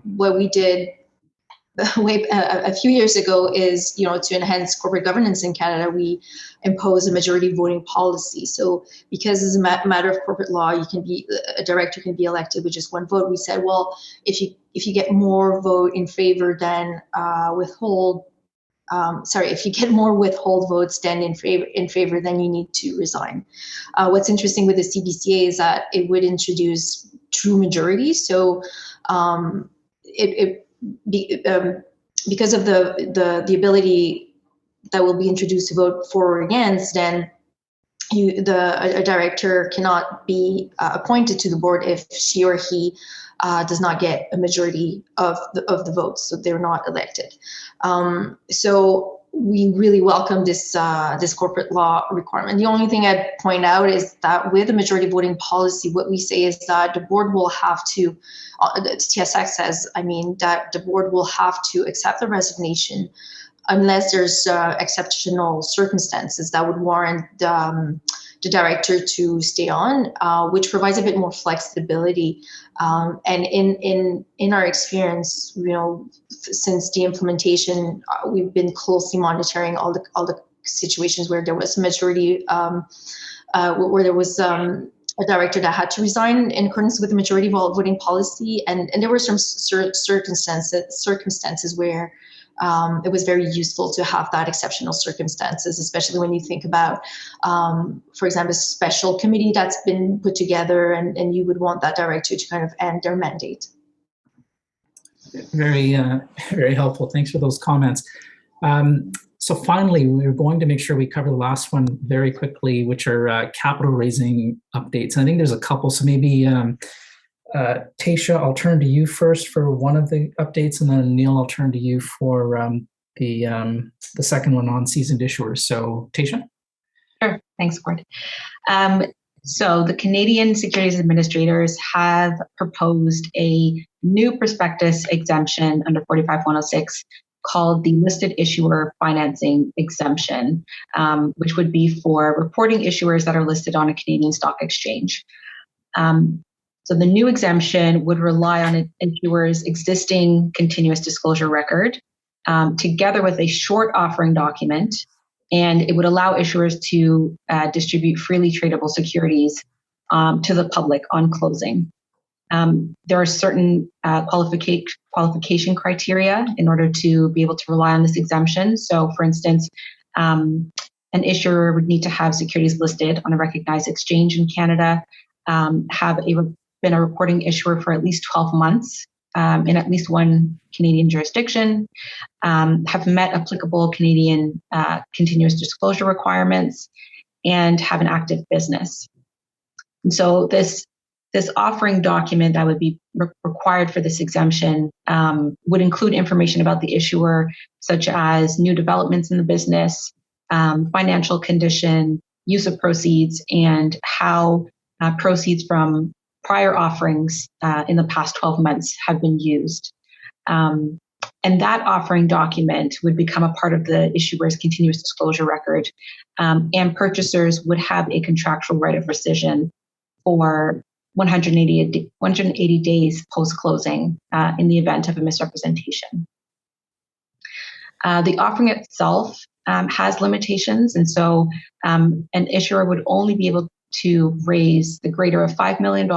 what we did a few years ago is, to enhance corporate governance in Canada, we imposed a majority voting policy. So because as a matter of corporate law, a director can be elected with just one vote. We said, well, if you get more vote in favor than if you get more withhold votes than in favor, then you need to resign. What's interesting with the CBCA is that it would introduce true majority. So because of the ability that will be introduced to vote for or against, then a director cannot be appointed to the board if she or he does not get a majority of the votes, so they're not elected. So we really welcome this corporate law requirement. The only thing I'd point out is that with the majority voting policy, what we say is that the board will have to, the TSX says, that the board will have to accept the resignation unless there's exceptional circumstances that would warrant the director to stay on, which provides a bit more flexibility. And in our experience, since the implementation, we've been closely monitoring all the situations where there was a majority, where there was a director that had to resign in accordance with the majority voting policy, and there were some circumstances where it was very useful to have that exceptional circumstances, especially when you think about, for example, a special committee that's been put together and you would want that director to kind of end their mandate. Very, very helpful. Thanks for those comments. So finally, we're going to make sure we cover the last one very quickly, which are capital raising updates. And I think there's a couple, so maybe Taisha, I'll turn to you first for one of the updates, and then Neil, I'll turn to you for the second one on seasoned issuers. So Taisha? Sure, thanks, Gord. So the Canadian Securities Administrators have proposed a new prospectus exemption under 45-106 called the Listed Issuer Financing Exemption, which would be for reporting issuers that are listed on a Canadian stock exchange. So the new exemption would rely on an issuer's existing continuous disclosure record, together with a short offering document, and it would allow issuers to distribute freely tradable securities to the public on closing. There are certain qualification criteria in order to be able to rely on this exemption. So, for instance, an issuer would need to have securities listed on a recognized exchange in Canada, been a reporting issuer for at least 12 months in at least one Canadian jurisdiction, have met applicable Canadian continuous disclosure requirements, and have an active business. And so this offering document that would be required for this exemption would include information about the issuer, such as new developments in the business, financial condition, use of proceeds, and how proceeds from prior offerings in the past 12 months have been used. And that offering document would become a part of the issuer's continuous disclosure record, and purchasers would have a contractual right of rescission for 180 days post-closing in the event of a misrepresentation. The offering itself has limitations, and so an issuer would only be able to raise the greater of $5 million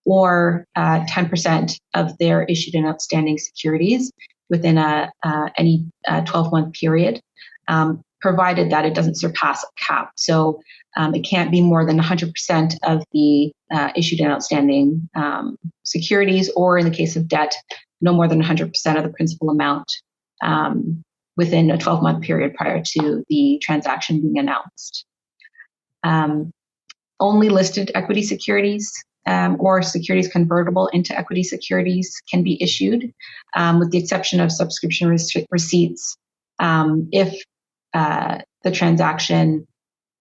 or 10% of their issued and outstanding securities within any 12-month period, provided that it doesn't surpass a cap. So it can't be more than 100% of the issued and outstanding securities, or in the case of debt, no more than 100% of the principal amount within a 12-month period prior to the transaction being announced. Only listed equity securities or securities convertible into equity securities can be issued, with the exception of subscription receipts if the transaction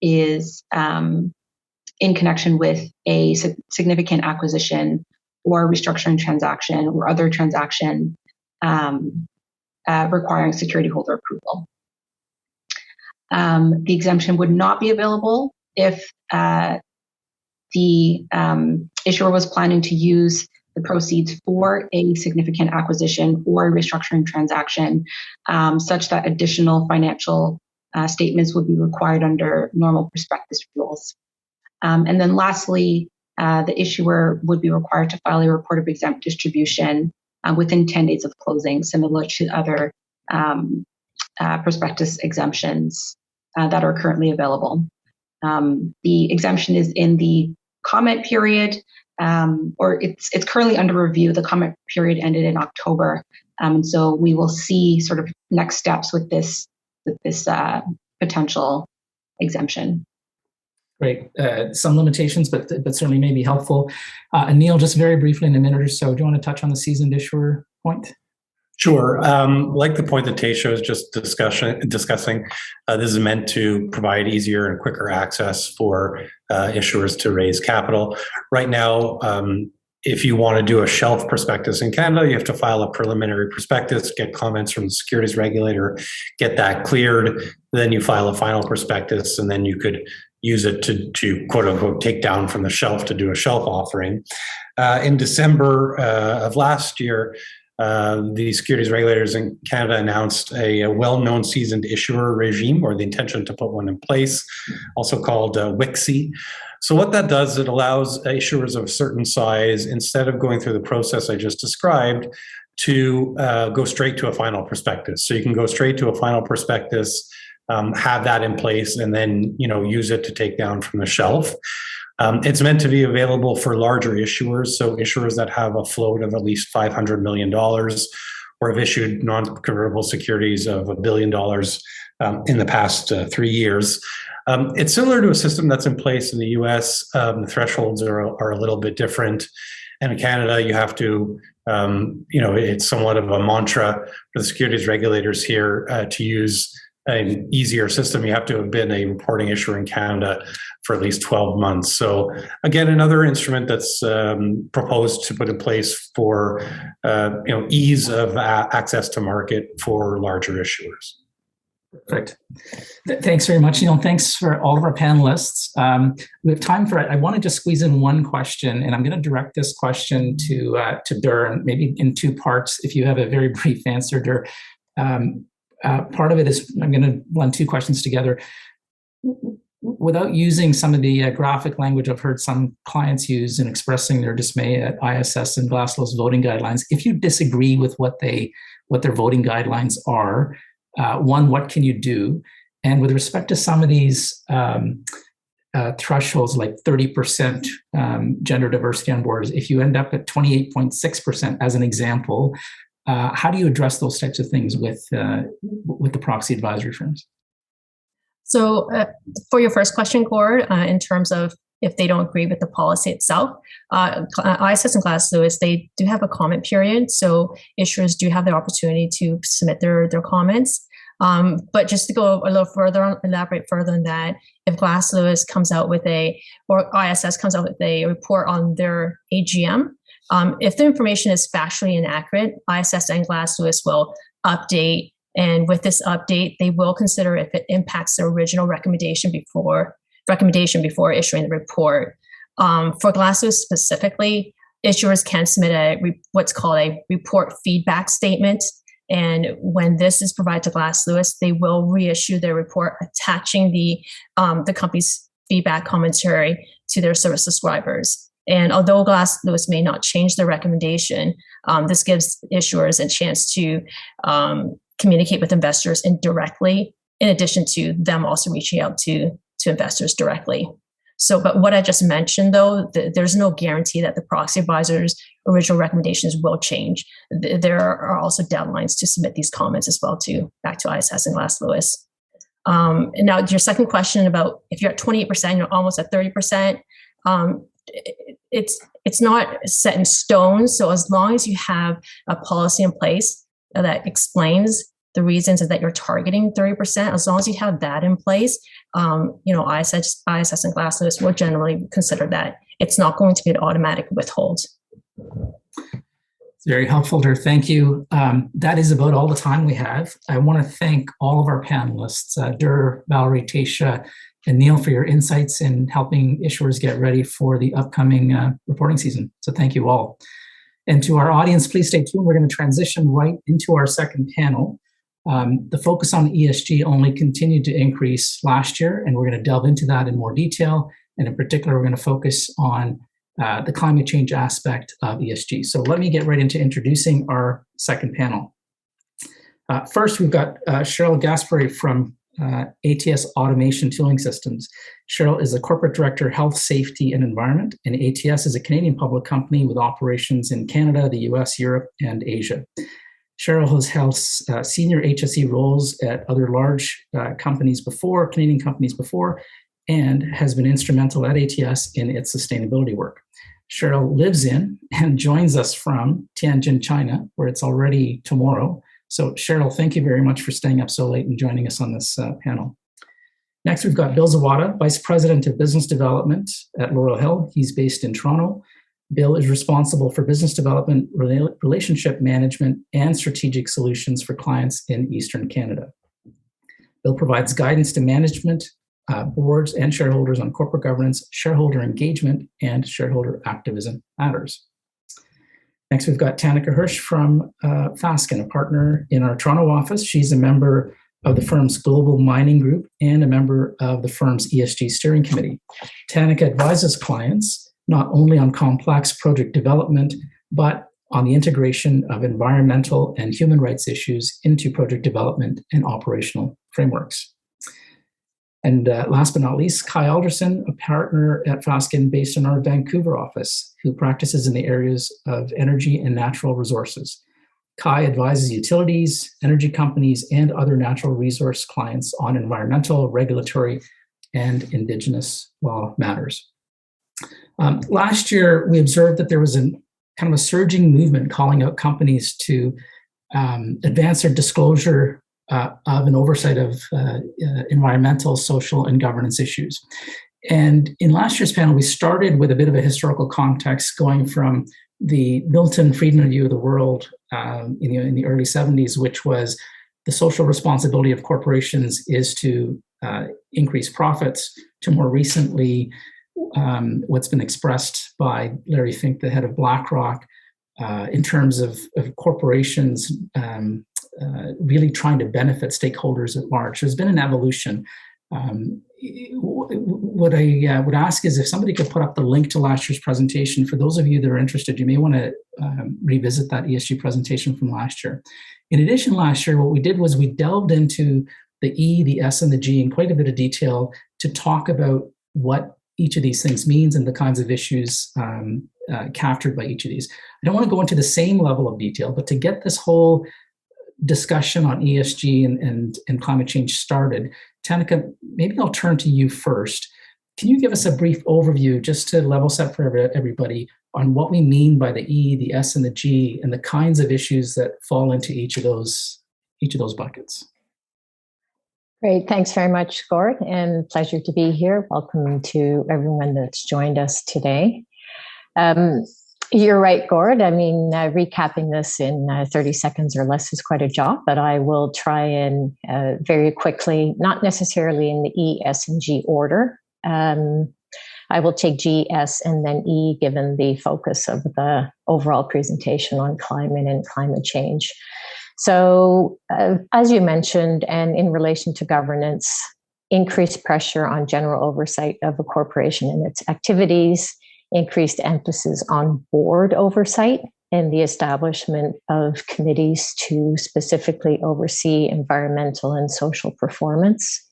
is in connection with a significant acquisition or restructuring transaction or other transaction requiring security holder approval. The exemption would not be available if the issuer was planning to use the proceeds for a significant acquisition or a restructuring transaction, such that additional financial statements would be required under normal prospectus rules. And then lastly, the issuer would be required to file a report of exempt distribution within 10 days of closing, similar to other prospectus exemptions that are currently available. The exemption is in the comment period, or it's currently under review. The comment period ended in October, and so we will see sort of next steps with this potential exemption. Great. Some limitations, but certainly may be helpful. Neil, just very briefly in a minute or so, do you want to touch on the seasoned issuer point? Sure. Like the point that Taisha was just discussing, this is meant to provide easier and quicker access for issuers to raise capital. Right now, if you want to do a shelf prospectus in Canada, you have to file a preliminary prospectus, get comments from the securities regulator, get that cleared, then you file a final prospectus, and then you could use it to quote unquote take down from the shelf to do a shelf offering. In December of last year, the securities regulators in Canada announced a well-known seasoned issuer regime, or the intention to put one in place, also called WICSI. So what that does, it allows issuers of a certain size, instead of going through the process I just described, to go straight to a final prospectus. So you can go straight to a final prospectus, have that in place, and then use it to take down from the shelf. It's meant to be available for larger issuers, so issuers that have a float of at least $500 million or have issued non-convertible securities of $1 billion in the past 3 years. It's similar to a system that's in place in the US. The thresholds are a little bit different. And in Canada, you have to, it's somewhat of a mantra for the securities regulators here to use an easier system. You have to have been a reporting issuer in Canada for at least 12 months. So again, another instrument that's proposed to put in place for ease of access to market for larger issuers. Perfect. Thanks very much, Neil. Thanks for all of our panelists. We have time for it. I want to just squeeze in one question, and I'm going to direct this question to Dur, maybe in two parts. If you have a very brief answer, Dur. Part of it is, I'm going to blend two questions together. Without using some of the graphic language I've heard some clients use in expressing their dismay at ISS and Glass Lewis voting guidelines, if you disagree with what their voting guidelines are, one, what can you do? And with respect to some of these thresholds, like 30% gender diversity on boards, if you end up at 28.6% as an example, how do you address those types of things with the proxy advisory firms? So for your first question, Gord, in terms of if they don't agree with the policy itself, ISS and Glass Lewis, they do have a comment period. So issuers do have the opportunity to submit their comments. But just to go a little further, elaborate further on that, if Glass Lewis comes out with or ISS comes out with a report on their AGM, if the information is factually inaccurate, ISS and Glass Lewis will update. And with this update, they will consider if it impacts the original recommendation before issuing the report. For Glass Lewis specifically, issuers can submit what's called a report feedback statement. And when this is provided to Glass Lewis, they will reissue their report attaching the company's feedback commentary to their service subscribers. And although Glass Lewis may not change their recommendation, this gives issuers a chance to communicate with investors indirectly, in addition to them also reaching out to investors directly. So, but what I just mentioned, though, there's no guarantee that the proxy advisor's original recommendations will change. There are also deadlines to submit these comments as well, back to ISS and Glass Lewis. And now your second question about if you're at 28%, you're almost at 30%. It's not set in stone. So as long as you have a policy in place that explains the reasons that you're targeting 30%, as long as you have that in place, ISS and Glass Lewis will generally consider that. It's not going to be an automatic withhold. Very helpful, Der. Thank you. That is about all the time we have. I want to thank all of our panelists, Der, Valérie, Taisha, and Neil, for your insights in helping issuers get ready for the upcoming reporting season. So thank you all. And to our audience, please stay tuned. We're going to transition right into our second panel. The focus on ESG only continued to increase last year, and we're going to delve into that in more detail. And in particular, we're going to focus on the climate change aspect of ESG. So let me get right into introducing our second panel. First, we've got Cheryl Gasparet from ATS Automation Tooling Systems. Cheryl is a corporate director, health, safety, and environment, and ATS is a Canadian public company with operations in Canada, the US, Europe, and Asia. Cheryl has held senior HSE roles at other large companies before, Canadian companies before, and has been instrumental at ATS in its sustainability work. Cheryl lives in and joins us from Tianjin, China, where it's already tomorrow. So Cheryl, thank you very much for staying up so late and joining us on this panel. Next, we've got Bill Zawada, Vice President of Business Development at Laurel. He's based in Toronto. Bill is responsible for business development, relationship management, and strategic solutions for clients in Eastern Canada. Bill provides guidance to management, boards, and shareholders on corporate governance, shareholder engagement, and shareholder activism matters. Next, we've got Tanneke Heersche from Fasken, a partner in our Toronto office. She's a member of the firm's Global Mining Group and a member of the firm's ESG Steering Committee. Tanneke advises clients not only on complex project development, but on the integration of environmental and human rights issues into project development and operational frameworks. And last but not least, Kai Alderson, a partner at Fasken based in our Vancouver office, who practices in the areas of energy and natural resources. Kai advises utilities, energy companies, and other natural resource clients on environmental, regulatory, and Indigenous law matters. Last year, we observed that there was kind of a surging movement calling out companies to advance their disclosure of an oversight of environmental, social, and governance issues. And in last year's panel, we started with a bit of a historical context, going from the Milton Friedman view of the world in the early 70s, which was the social responsibility of corporations is to increase profits, to more recently what's been expressed by Larry Fink, the head of BlackRock, in terms of corporations really trying to benefit stakeholders at large. There's been an evolution. What I would ask is if somebody could put up the link to last year's presentation. For those of you that are interested, you may want to revisit that ESG presentation from last year. In addition, last year, what we did was we delved into the E, the S, and the G in quite a bit of detail to talk about what each of these things means and the kinds of issues captured by each of these. I don't want to go into the same level of detail, but to get this whole discussion on ESG and climate change started, Tanneke, maybe I'll turn to you first. Can you give us a brief overview, just to level set for everybody, on what we mean by the E, the S, and the G, and the kinds of issues that fall into each of those buckets? Great. Thanks very much, Gord, and pleasure to be here. Welcome to everyone that's joined us today. You're right, Gord. I mean, recapping this in 30 seconds or less is quite a job, but I will try and very quickly, not necessarily in the E, S, and G order. I will take G, S, and then E, given the focus of the overall presentation on climate and climate change. So, as you mentioned, and in relation to governance, increased pressure on general oversight of a corporation and its activities, increased emphasis on board oversight and the establishment of committees to specifically oversee environmental and social performance.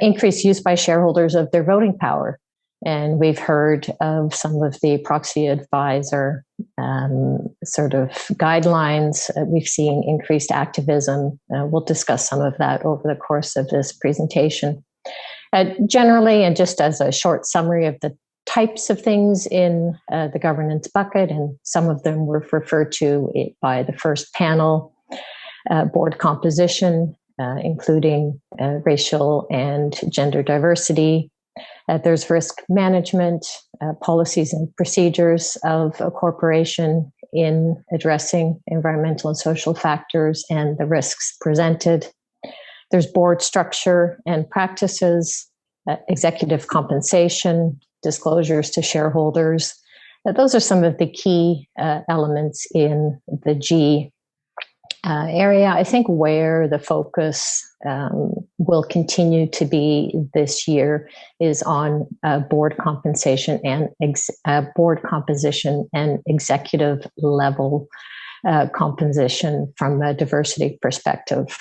Increased use by shareholders of their voting power. And we've heard of some of the proxy advisor sort of guidelines. We've seen increased activism. We'll discuss some of that over the course of this presentation. Generally, and just as a short summary of the types of things in the governance bucket, and some of them were referred to by the first panel, board composition, including racial and gender diversity. There's risk management, policies and procedures of a corporation in addressing environmental and social factors and the risks presented. There's board structure and practices, executive compensation, disclosures to shareholders. Those are some of the key elements in the G area. I think where the focus will continue to be this year is on board compensation and board composition and executive level composition from a diversity perspective.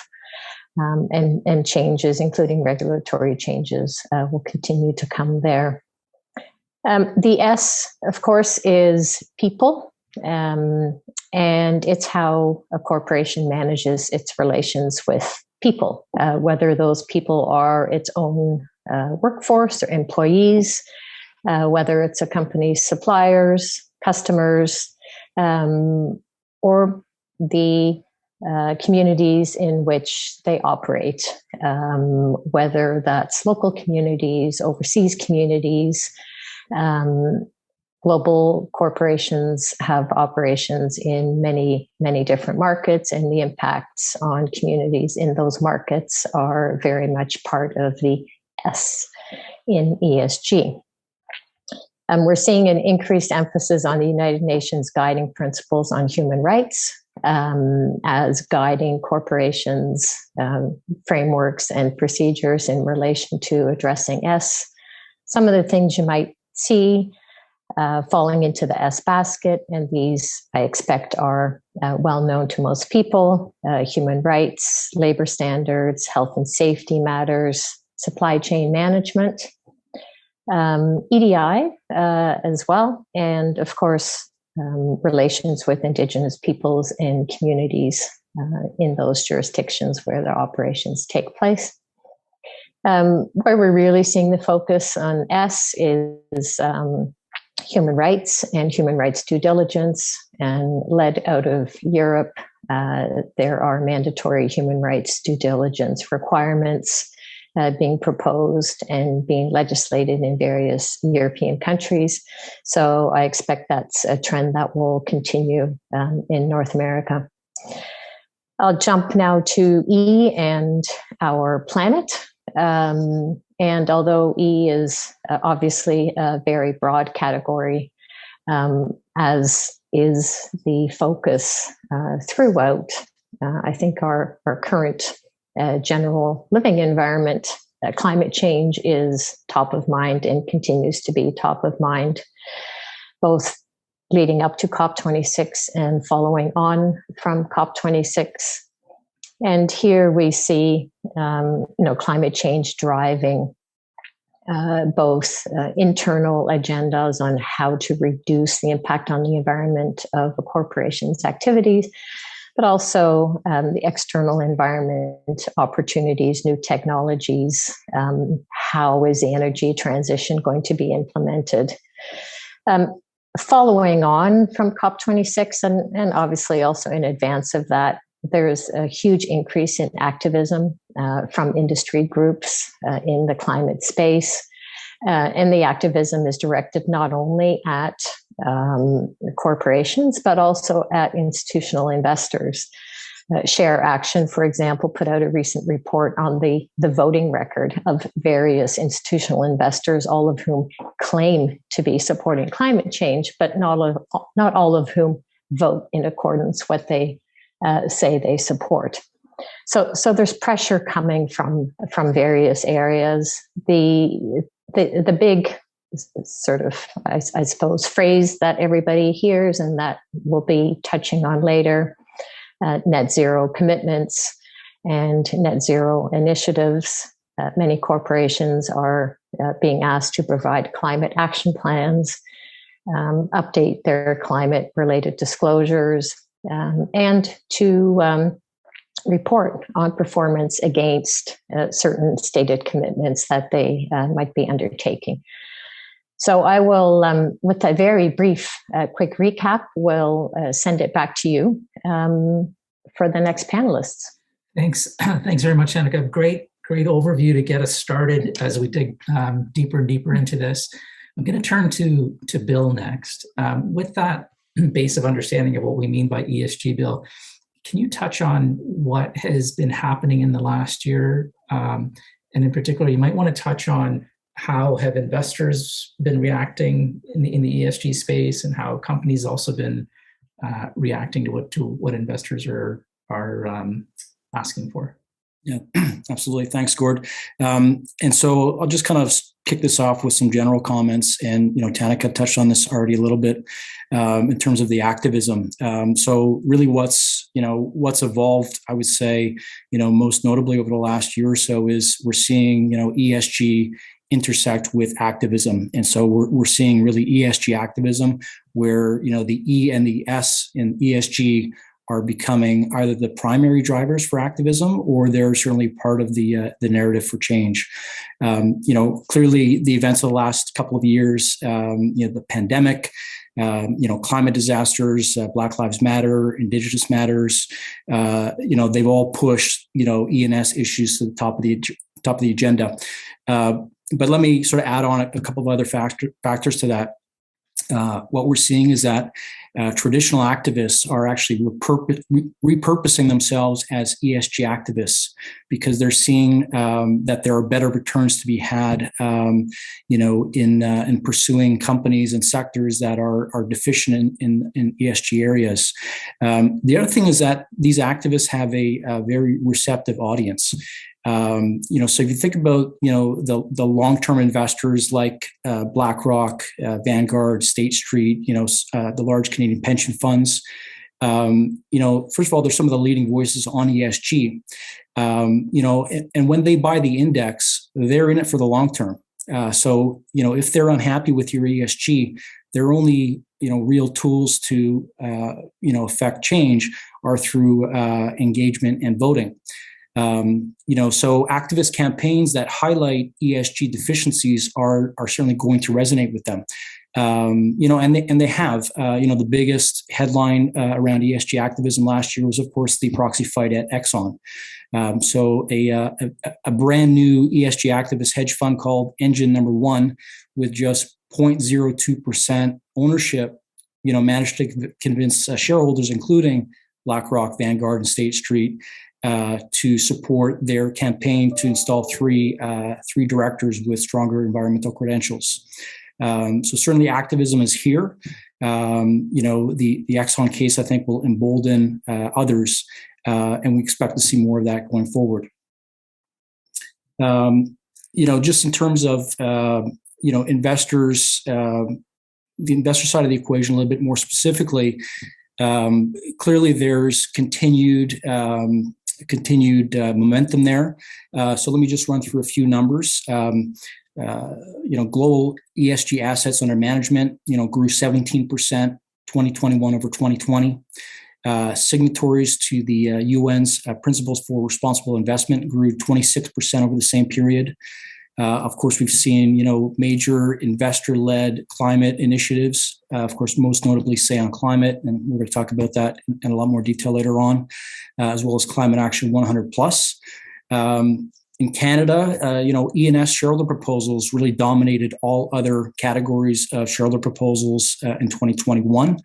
And changes, including regulatory changes, will continue to come there. The S, of course, is people, and it's how a corporation manages its relations with people, whether those people are its own workforce or employees, whether it's a company's suppliers, customers, or the communities in which they operate, whether that's local communities, overseas communities. Global corporations have operations in many, many different markets, and the impacts on communities in those markets are very much part of the S in ESG. We're seeing an increased emphasis on the United Nations guiding principles on human rights as guiding corporations' frameworks and procedures in relation to addressing S. Some of the things you might see falling into the S basket, and these I expect are well known to most people: human rights, labor standards, health and safety matters, supply chain management, EDI as well, and of course, relations with Indigenous peoples and communities in those jurisdictions where their operations take place. Where we're really seeing the focus on S is human rights and human rights due diligence, and led out of Europe. There are mandatory human rights due diligence requirements being proposed and being legislated in various European countries. So I expect that's a trend that will continue in North America. I'll jump now to E and our planet. And although E is obviously a very broad category, as is the focus throughout, I think our current general living environment, climate change is top of mind and continues to be top of mind, both leading up to COP26 and following on from COP26. And here we see, climate change driving both internal agendas on how to reduce the impact on the environment of a corporation's activities, but also the external environment opportunities, new technologies. How is the energy transition going to be implemented? Following on from COP26, and obviously also in advance of that, there's a huge increase in activism from industry groups in the climate space. And the activism is directed not only at corporations, but also at institutional investors. Share Action, for example, put out a recent report on the voting record of various institutional investors, all of whom claim to be supporting climate change, but not all of whom vote in accordance with what they say they support. So there's pressure coming from various areas. The big sort of, I suppose, phrase that everybody hears and that we'll be touching on later, net zero commitments and net zero initiatives. Many corporations are being asked to provide climate action plans, update their climate-related disclosures, and to report on performance against certain stated commitments that they might be undertaking. So I will, with a very brief, quick recap, will send it back to you for the next panelists. Thanks. Thanks very much, Tanneke. Great overview to get us started as we dig deeper and deeper into this. I'm going to turn to Bill next. With that base of understanding of what we mean by ESG, Bill, can you touch on what has been happening in the last year? And in particular, you might want to touch on how have investors been reacting in the ESG space, and how companies also been reacting to what investors are asking for. Yeah, absolutely. Thanks, Gord. And so I'll just kind of kick this off with some general comments. And, Tanneke touched on this already a little bit in terms of the activism. So really what's evolved, I would say, most notably over the last year or so is we're seeing, ESG intersect with activism. And so we're seeing really ESG activism where, the E and the S in ESG are becoming either the primary drivers for activism, or they're certainly part of the narrative for change. Clearly the events of the last couple of years, the pandemic, climate disasters, Black Lives Matter, Indigenous Matters, they've all pushed, E&S issues to the top of the agenda. But let me sort of add on a couple of other factors to that. What we're seeing is that traditional activists are actually repurposing themselves as ESG activists because they're seeing that there are better returns to be had, in pursuing companies and sectors that are deficient in ESG areas. The other thing is that these activists have a very receptive audience. So if you think about, the long-term investors like BlackRock, Vanguard, State Street, the large Canadian pension funds, first of all, they're some of the leading voices on ESG, and when they buy the index, they're in it for the long term. So, if they're unhappy with your ESG, their only, real tools to, affect change are through engagement and voting. So activist campaigns that highlight ESG deficiencies are certainly going to resonate with them. And they have, the biggest headline around ESG activism last year was, of course, the proxy fight at Exxon. So a brand new ESG activist hedge fund called Engine Number One, with just 0.02% ownership, managed to convince shareholders, including BlackRock, Vanguard, and State Street, to support their campaign to install three directors with stronger environmental credentials. So certainly activism is here. The Exxon case, I think, will embolden others, and we expect to see more of that going forward. Just in terms of investors, the investor side of the equation, a little bit more specifically, clearly there's continued momentum there. So let me just run through a few numbers. Global ESG assets under management, grew 17% 2021 over 2020. Signatories to the UN's Principles for Responsible Investment grew 26% over the same period. Of course, we've seen, major investor-led climate initiatives, of course, most notably Say on Climate, and we're going to talk about that in a lot more detail later on, as well as Climate Action 100+. In Canada, E&S shareholder proposals really dominated all other categories of shareholder proposals in 2021,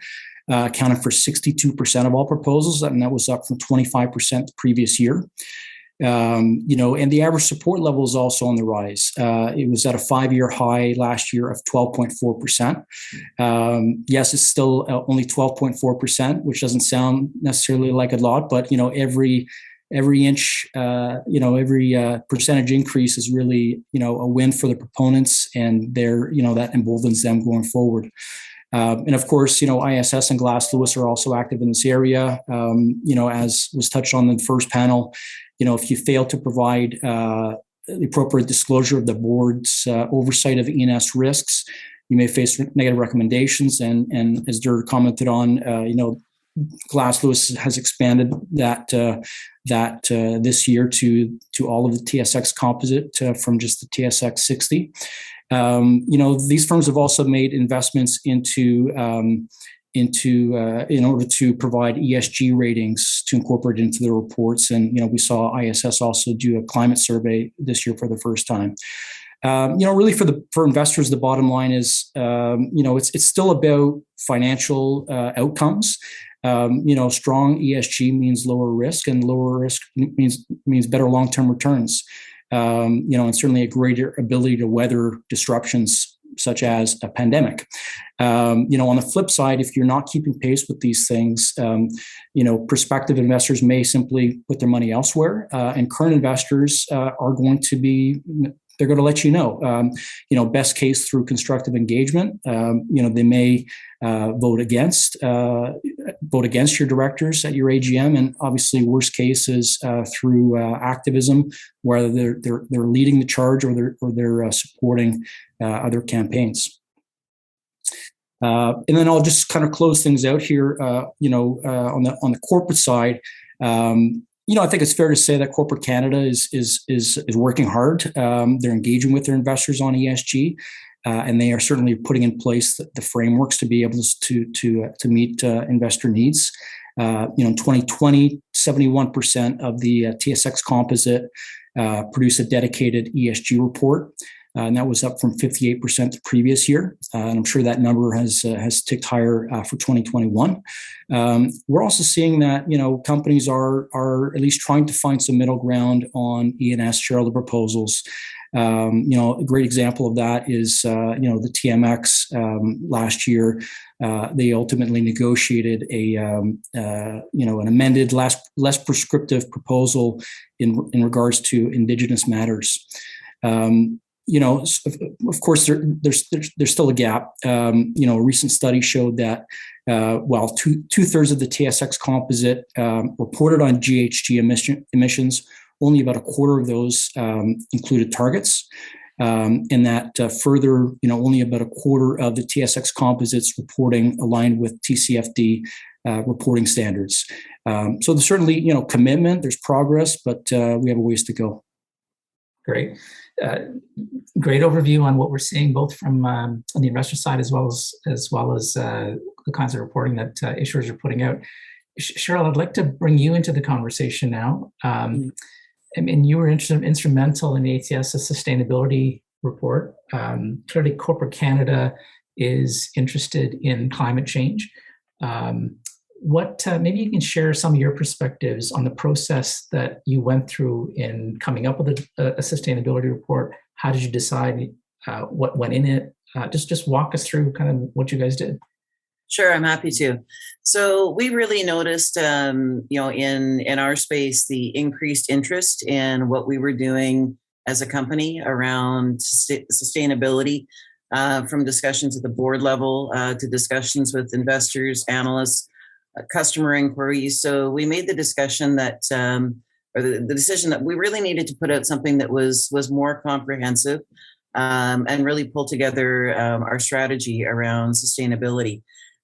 accounted for 62% of all proposals, and that was up from 25% the previous year. And the average support level is also on the rise. It was at a 5-year high last year of 12.4%. Yes, it's still only 12.4%, which doesn't sound necessarily like a lot, but every every inch, every percentage increase is really, a win for the proponents, and that emboldens them going forward. And of course, ISS and Glass Lewis are also active in this area. As was touched on in the first panel, if you fail to provide the appropriate disclosure of the board's oversight of E&S risks, you may face negative recommendations. And as Dur commented on, Glass Lewis has expanded that this year to all of the TSX composite from just the TSX 60. These firms have also made investments in order to provide ESG ratings to incorporate into their reports. And, we saw ISS also do a climate survey this year for the first time. Really for investors, the bottom line is, it's still about financial outcomes. Strong ESG means lower risk, and lower risk means better long-term returns. And certainly a greater ability to weather disruptions such as a pandemic. On the flip side, if you're not keeping pace with these things, prospective investors may simply put their money elsewhere, and current investors are going to they're going to let you know. Best case through constructive engagement. They may vote against your directors at your AGM, and obviously, worst case is through activism, whether they're leading the charge or they're supporting other campaigns. And then I'll just kind of close things out here. On the corporate side. I think it's fair to say that corporate Canada is working hard. They're engaging with their investors on ESG, and they are certainly putting in place the frameworks to be able to meet investor needs. In 2020, 71% of the TSX composite produced a dedicated ESG report. And that was up from 58% the previous year. And I'm sure that number has ticked higher for 2021. We're also seeing that, companies are at least trying to find some middle ground on E&S shareholder proposals. A great example of that is, the TMX last year. They ultimately negotiated an amended, less prescriptive proposal in regards to Indigenous matters. Of course, there's still a gap. A recent study showed that while two-thirds of the TSX composite reported on GHG emissions, only about a quarter of those included targets, and that further, only about a quarter of the TSX composites reporting aligned with TCFD reporting standards. So there's certainly, commitment, there's progress, but we have a ways to go. Great. Great overview on what we're seeing, both from on the investor side as well as the kinds of reporting that issuers are putting out. Cheryl, I'd like to bring you into the conversation now. You were instrumental in the ATS's sustainability report. Clearly, corporate Canada is interested in climate change. Maybe you can share some of your perspectives on the process that you went through in coming up with a sustainability report. How did you decide what went in it? Just walk us through kind of what you guys did. Sure, I'm happy to. So we really noticed, in our space, the increased interest in what we were doing as a company around sustainability, from discussions at the board level to discussions with investors, analysts, customer inquiries. So we made the discussion that, or the decision that we really needed to put out something that was more comprehensive and really pull together our strategy around sustainability.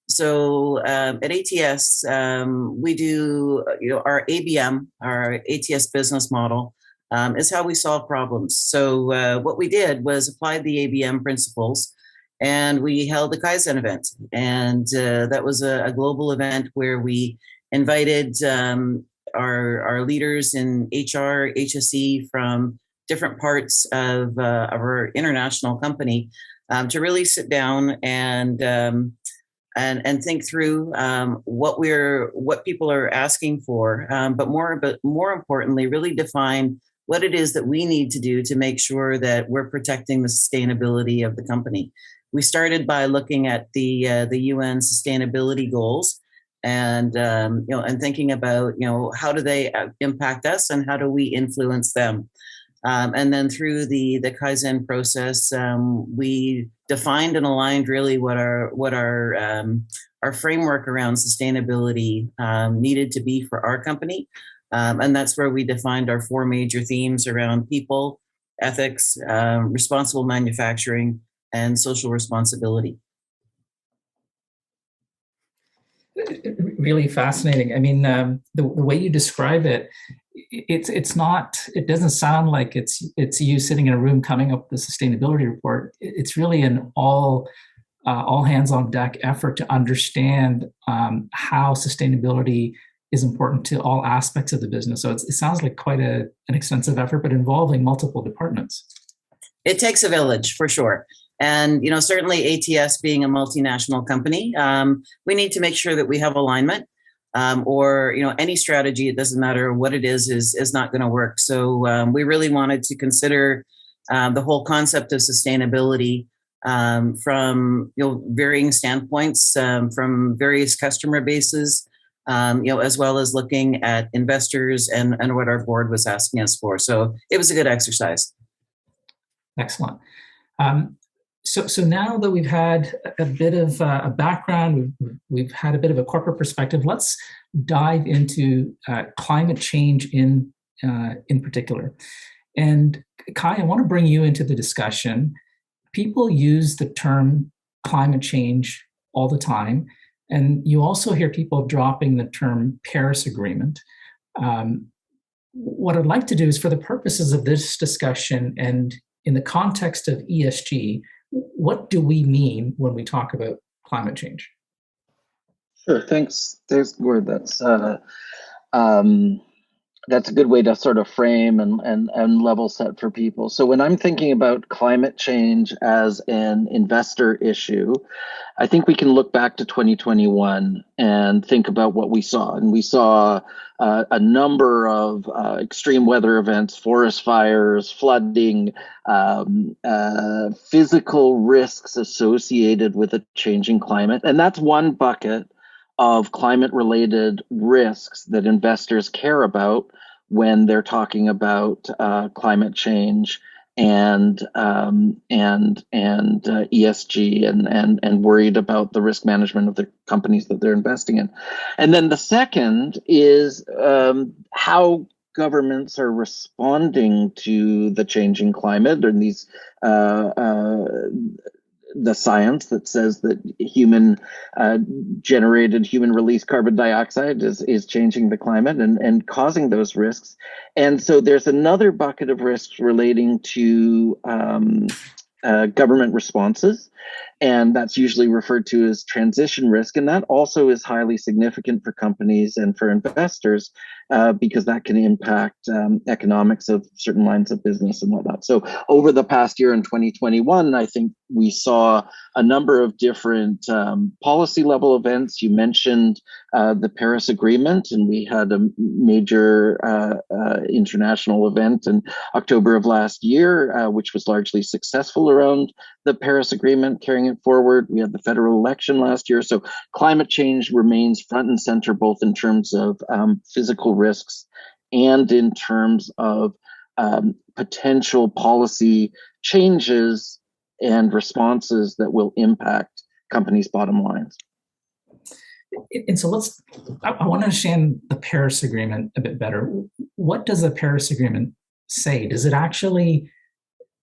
So at ATS, we do, our ABM, our ATS business model, is how we solve problems. So what we did was apply the ABM principles, and we held a Kaizen event. And that was a global event where we invited our leaders in HR, HSE from different parts of our international company to really sit down and think through what people are asking for, but more importantly, really define what it is that we need to do to make sure that we're protecting the sustainability of the company. We started by looking at the UN sustainability goals and and thinking about how do they impact us and how do we influence them. And then through the Kaizen process, we defined and aligned really what our framework around sustainability needed to be for our company. And that's where we defined our 4 major themes around people, ethics, responsible manufacturing, and social responsibility. Really fascinating. I mean, the way you describe it, it's not. It doesn't sound like it's you sitting in a room coming up with the sustainability report. It's really an all hands on deck effort to understand how sustainability is important to all aspects of the business. So it sounds like quite an extensive effort, but involving multiple departments. It takes a village for sure. And, certainly ATS being a multinational company, we need to make sure that we have alignment or any strategy, it doesn't matter what it is not going to work. So we really wanted to consider the whole concept of sustainability from varying standpoints, from various customer bases, as well as looking at investors and what our board was asking us for. So it was a good exercise. Excellent. So now that we've had a bit of a background, we've had a bit of a corporate perspective, let's dive into climate change in particular. And Kai, I want to bring you into the discussion. People use the term climate change all the time, and you also hear people dropping the term Paris Agreement. What I'd like to do is, for the purposes of this discussion and in the context of ESG, what do we mean when we talk about climate change? Sure. Thanks, Gord. That's a good way to sort of frame and level set for people. So when I'm thinking about climate change as an investor issue, I think we can look back to 2021 and think about what we saw. And we saw a number of extreme weather events, forest fires, flooding, physical risks associated with a changing climate. And that's one bucket of climate-related risks that investors care about when they're talking about climate change and ESG and worried about the risk management of the companies that they're investing in. And then the second is how governments are responding to the changing climate and these the science that says that human released carbon dioxide is changing the climate and causing those risks. And so there's another bucket of risks relating to government responses, and that's usually referred to as transition risk. And that also is highly significant for companies and for investors because that can impact economics of certain lines of business and whatnot. So over the past year in 2021, I think we saw a number of different policy level events. You mentioned the Paris Agreement, and we had a major international event in October of last year, which was largely successful around the Paris Agreement, carrying it forward. We had the federal election last year. So climate change remains front and center, both in terms of physical risks and in terms of potential policy changes and responses that will impact companies' bottom lines. And so I want to understand the Paris Agreement a bit better. What does the Paris Agreement say? Does it actually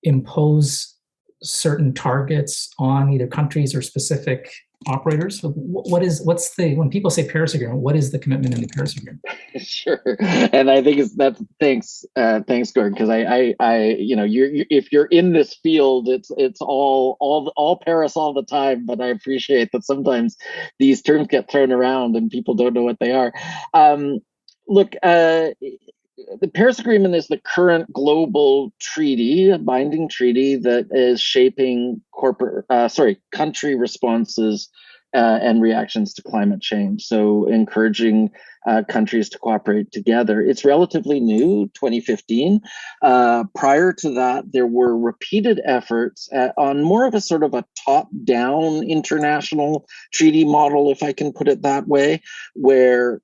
impose certain targets on either countries or specific operators? When people say Paris Agreement, what is the commitment in the Paris Agreement? Sure, and I think thanks, Gordon, because if you're in this field, it's all Paris all the time. But I appreciate that sometimes these terms get thrown around and people don't know what they are. The Paris Agreement is the current global treaty, a binding treaty that is shaping country responses and reactions to climate change. So encouraging countries to cooperate together. It's relatively new, 2015. Prior to that, there were repeated efforts on more of a sort of a top-down international treaty model, if I can put it that way, where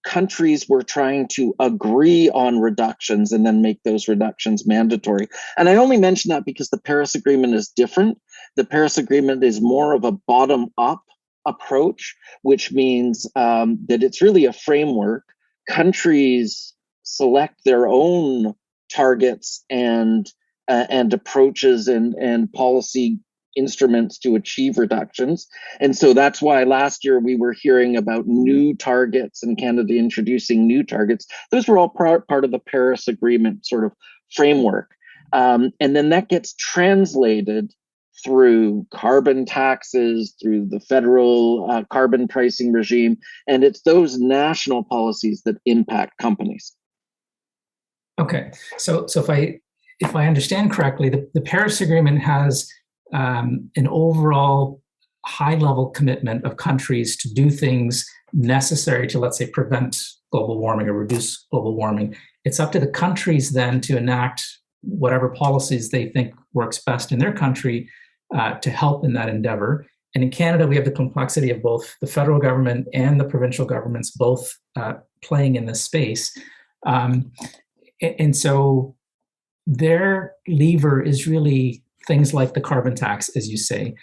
countries were trying to agree on reductions and then make those reductions mandatory. And I only mention that because the Paris Agreement is different. The Paris Agreement is more of a bottom-up approach, which means that it's really a framework. Countries select their own targets and approaches and policy instruments to achieve reductions. And so that's why last year we were hearing about new targets and Canada introducing new targets. Those were all part of the Paris Agreement sort of framework. And then that gets translated through carbon taxes, through the federal carbon pricing regime. And it's those national policies that impact companies. Okay, so if I understand correctly, the Paris Agreement has an overall high-level commitment of countries to do things necessary to, let's say, prevent global warming or reduce global warming. It's up to the countries then to enact whatever policies they think works best in their country to help in that endeavor. And in Canada, we have the complexity of both the federal government and the provincial governments both playing in this space. And so their lever is really things like the carbon tax, as you say.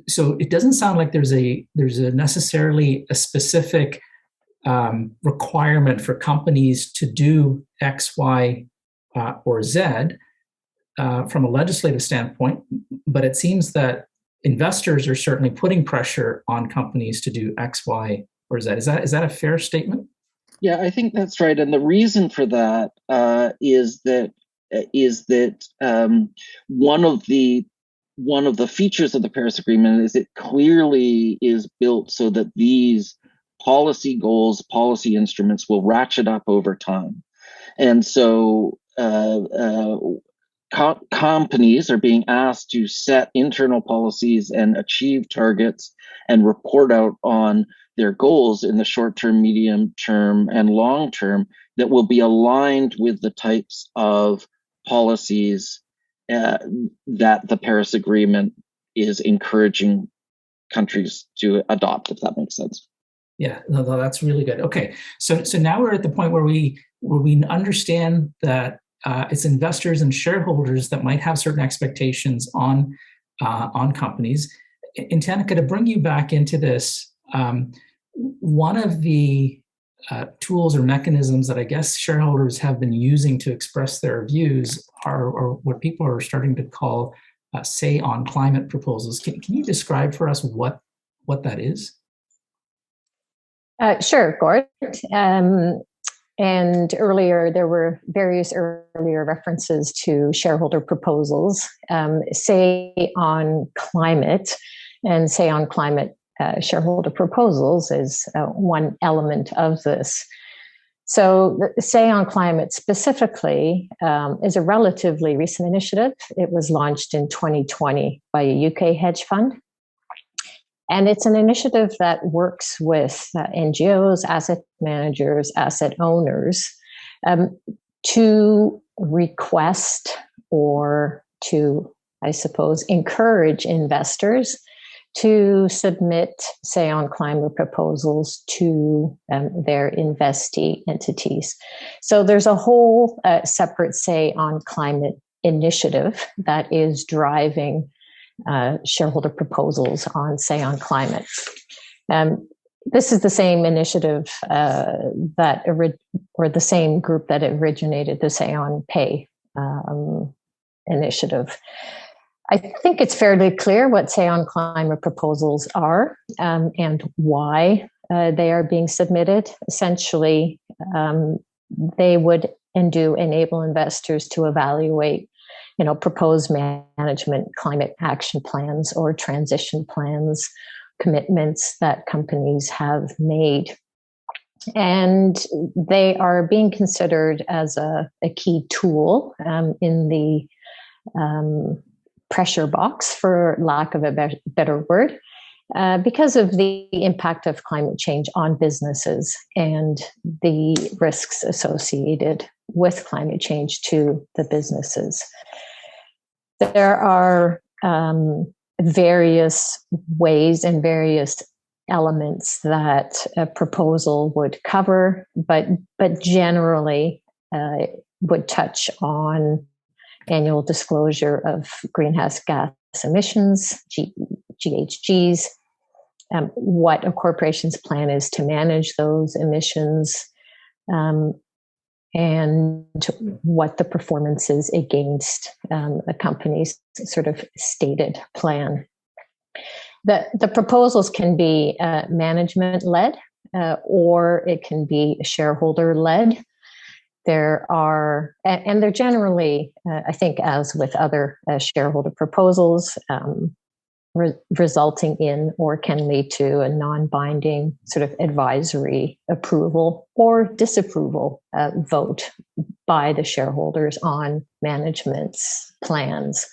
So it doesn't sound like there's a necessarily a specific requirement for companies to do X, Y, or Z from a legislative standpoint, but it seems that investors are certainly putting pressure on companies to do X, Y, or Z. Is that a fair statement? Yeah, I think that's right. And the reason for that is that one of the features of the Paris Agreement is it clearly is built so that these policy goals, policy instruments will ratchet up over time. And so companies are being asked to set internal policies and achieve targets and report out on their goals in the short term, medium term, and long term that will be aligned with the types of policies that the Paris Agreement is encouraging countries to adopt, if that makes sense. Yeah, no, that's really good. Okay, so now we're at the point where we understand that it's investors and shareholders that might have certain expectations on companies. And Tanneke, to bring you back into this, one of the tools or mechanisms that I guess shareholders have been using to express their views are what people are starting to call say on climate proposals. Can you describe for us what that is? Sure, Gord. And earlier, there were various earlier references to shareholder proposals, say on climate, and say on climate shareholder proposals is one element of this. So say on climate specifically is a relatively recent initiative. It was launched in 2020 by a UK hedge fund. And it's an initiative that works with NGOs, asset managers, asset owners to request or to, I suppose, encourage investors to submit, say, on climate proposals to their investee entities. So there's a whole separate say on climate initiative that is driving shareholder proposals on say on climate. This is the same initiative or the same group that originated the say on pay initiative. I think it's fairly clear what say on climate proposals are and why they are being submitted. Essentially, they would and do enable investors to evaluate proposed management climate action plans or transition plans, commitments that companies have made. And they are being considered as a key tool in the pressure box, for lack of a better word, because of the impact of climate change on businesses and the risks associated with climate change to the businesses. There are various ways and various elements that a proposal would cover, but generally would touch on annual disclosure of greenhouse gas emissions, GHGs, what a corporation's plan is to manage those emissions, and what the performance is against a company's sort of stated plan. The proposals can be management-led, or it can be shareholder-led. There are, and they're generally, I think, as with other shareholder proposals, resulting in or can lead to a non-binding sort of advisory approval or disapproval vote by the shareholders on management's plans.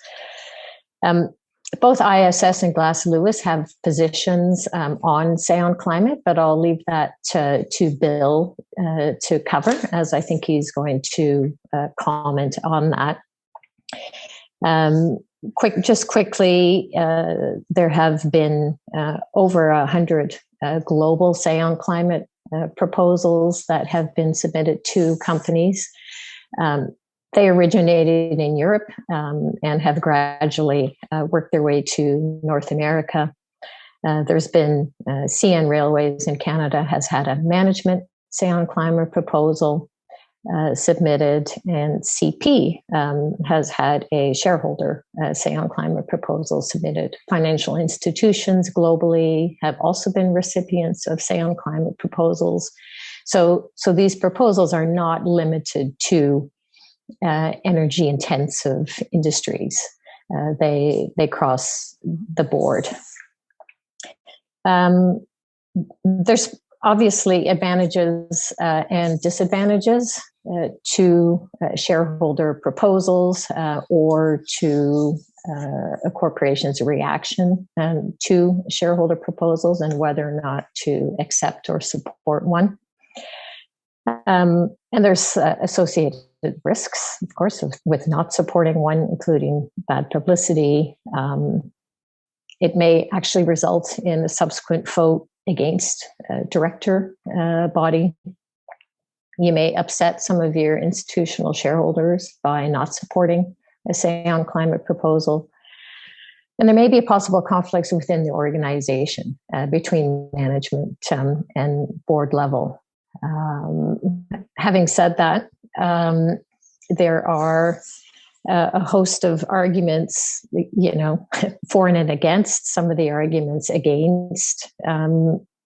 Both ISS and Glass Lewis have positions on Say on Climate, but I'll leave that to Bill to cover, as I think he's going to comment on that. Quickly, there have been over 100 global Say on Climate proposals that have been submitted to companies. They originated in Europe and have gradually worked their way to North America. There's been CN Railways in Canada has had a management Say on Climate proposal submitted, and CP has had a shareholder Say on Climate proposal submitted. Financial institutions globally have also been recipients of Say on Climate proposals. So these proposals are not limited to energy intensive industries. They cross the board. There's obviously advantages and disadvantages to shareholder proposals or to a corporation's reaction to shareholder proposals and whether or not to accept or support one. And there's associated risks, of course, with not supporting one, including bad publicity. It may actually result in a subsequent vote against a director body. You may upset some of your institutional shareholders by not supporting a Say on Climate proposal. And there may be possible conflicts within the organization between management and board level. Having said that, there are a host of arguments, for and against. Some of the arguments against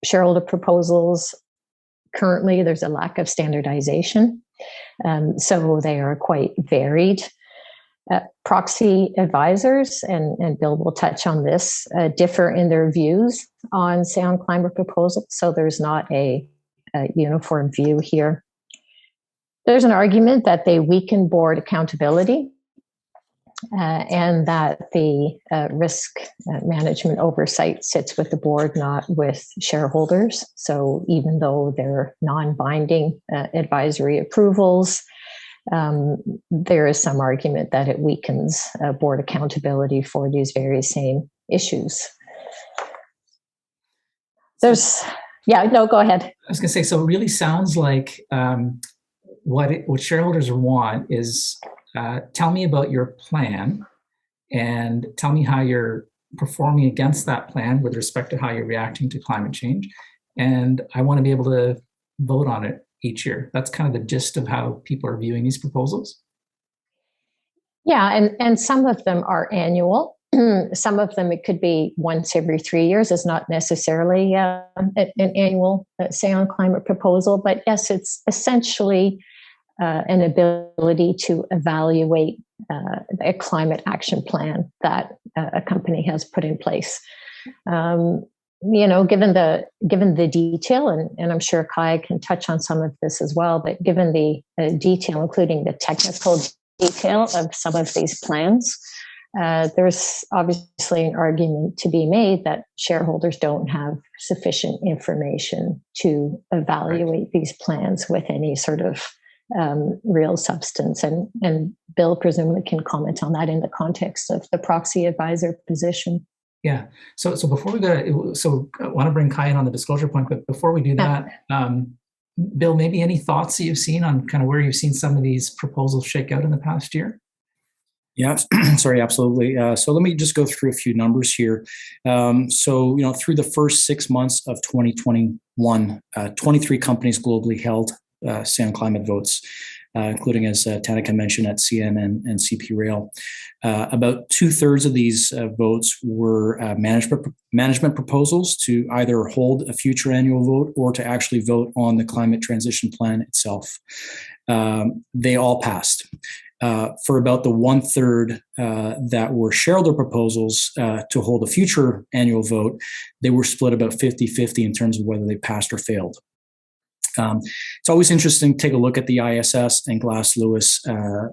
shareholder proposals. Currently, there's a lack of standardization, so they are quite varied. Proxy advisors, and Bill will touch on this, differ in their views on Say on Climate proposals, so there's not a uniform view here. There's an argument that they weaken board accountability and that the risk management oversight sits with the board, not with shareholders. So even though they're non-binding advisory approvals, there is some argument that it weakens board accountability for these very same issues. Go ahead. I was going to say, so it really sounds like what shareholders want is tell me about your plan and tell me how you're performing against that plan with respect to how you're reacting to climate change. And I want to be able to vote on it each year. That's kind of the gist of how people are viewing these proposals. Yeah, and some of them are annual. Some of them, it could be once every 3 years. It's not necessarily an annual Say on Climate proposal, but yes, it's essentially an ability to evaluate a climate action plan that a company has put in place. Given the detail, and I'm sure Kai can touch on some of this as well, but given the detail, including the technical detail of some of these plans, there's obviously an argument to be made that shareholders don't have sufficient information to evaluate these plans with any sort of real substance. And Bill presumably can comment on that in the context of the proxy advisor position. Yeah. So before we go, so I want to bring Kai in on the disclosure point, but before we do that, Bill, maybe any thoughts that you've seen on kind of where you've seen some of these proposals shake out in the past year? Yeah, sorry, absolutely. So let me just go through a few numbers here. So, through the first 6 months of 2021, 23 companies globally held Say on Climate votes, including, as Tanneke mentioned, at CN and CP Rail. About 2/3 of these votes were management proposals to either hold a future annual vote or to actually vote on the climate transition plan itself. They all passed. For about the 1/3 that were shareholder proposals to hold a future annual vote, they were split about 50-50 in terms of whether they passed or failed. It's always interesting to take a look at the ISS and Glass Lewis,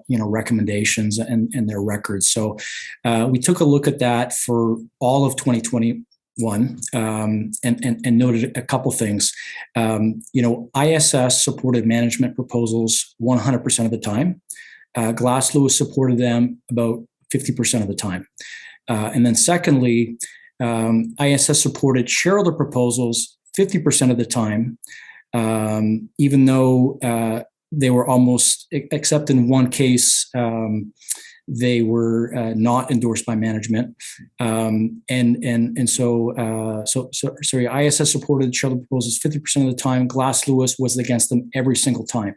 recommendations and their records. So we took a look at that for all of 2021 and noted a couple things. ISS supported management proposals 100% of the time. Glass Lewis supported them about 50% of the time. And then secondly, ISS supported shareholder proposals 50% of the time, even though they were almost, except in one case, they were not endorsed by management. Sorry, ISS supported shareholder proposals 50% of the time. Glass Lewis was against them every single time.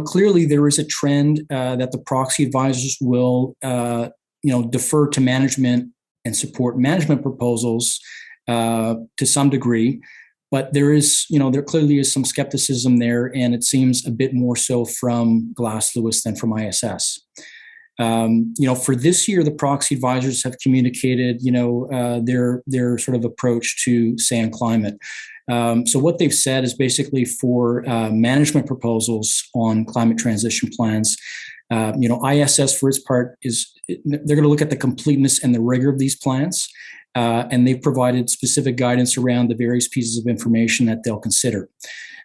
Clearly there is a trend that the proxy advisors will, defer to management and support management proposals to some degree. But there clearly is some skepticism there, and it seems a bit more so from Glass Lewis than from ISS. For this year, the proxy advisors have communicated, their sort of approach to Say on Climate. So what they've said is basically for management proposals on climate transition plans, ISS for its part they're going to look at the completeness and the rigor of these plans. And they've provided specific guidance around the various pieces of information that they'll consider.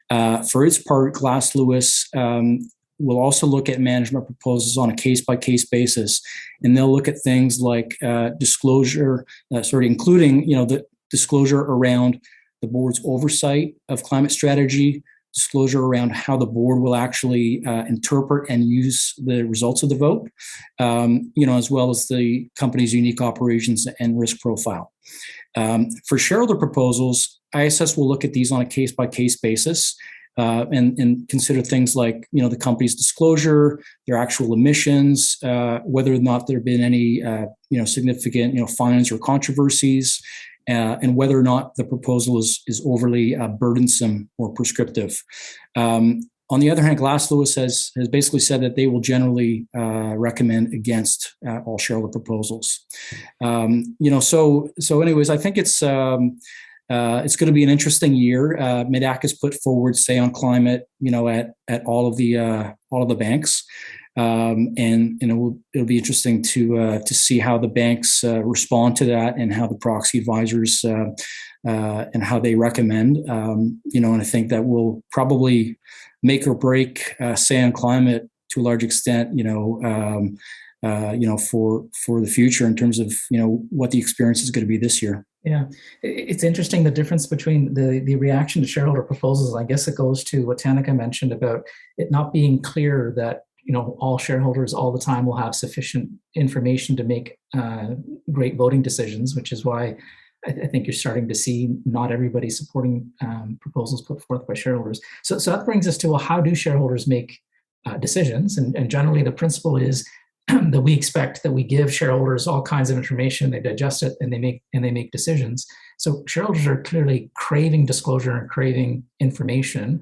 For its part, Glass Lewis will also look at management proposals on a case-by-case basis, and they'll look at things like disclosure, including the disclosure around the board's oversight of climate strategy, disclosure around how the board will actually interpret and use the results of the vote, as well as the company's unique operations and risk profile. For shareholder proposals, ISS will look at these on a case-by-case basis and consider things like, the company's disclosure, their actual emissions, whether or not there have been any, significant, fines or controversies, and whether or not the proposal is overly burdensome or prescriptive. On the other hand, Glass Lewis has basically said that they will generally recommend against all shareholder proposals. So anyways, I think it's going to be an interesting year. MIDAC has put forward Say on Climate, at all of the banks. And it'll be interesting to see how the banks respond to that and how the proxy advisors and how they recommend. And I think that will probably make or break Say on Climate to a large extent. For the future in terms of what the experience is going to be this year. Yeah, it's interesting the difference between the reaction to shareholder proposals. I guess it goes to what Tanneke mentioned about it not being clear that all shareholders all the time will have sufficient information to make great voting decisions, which is why I think you're starting to see not everybody supporting proposals put forth by shareholders. So that brings us to, well, how do shareholders make decisions? And generally the principle is that we expect that we give shareholders all kinds of information, they digest it, and they make decisions. So shareholders are clearly craving disclosure and craving information.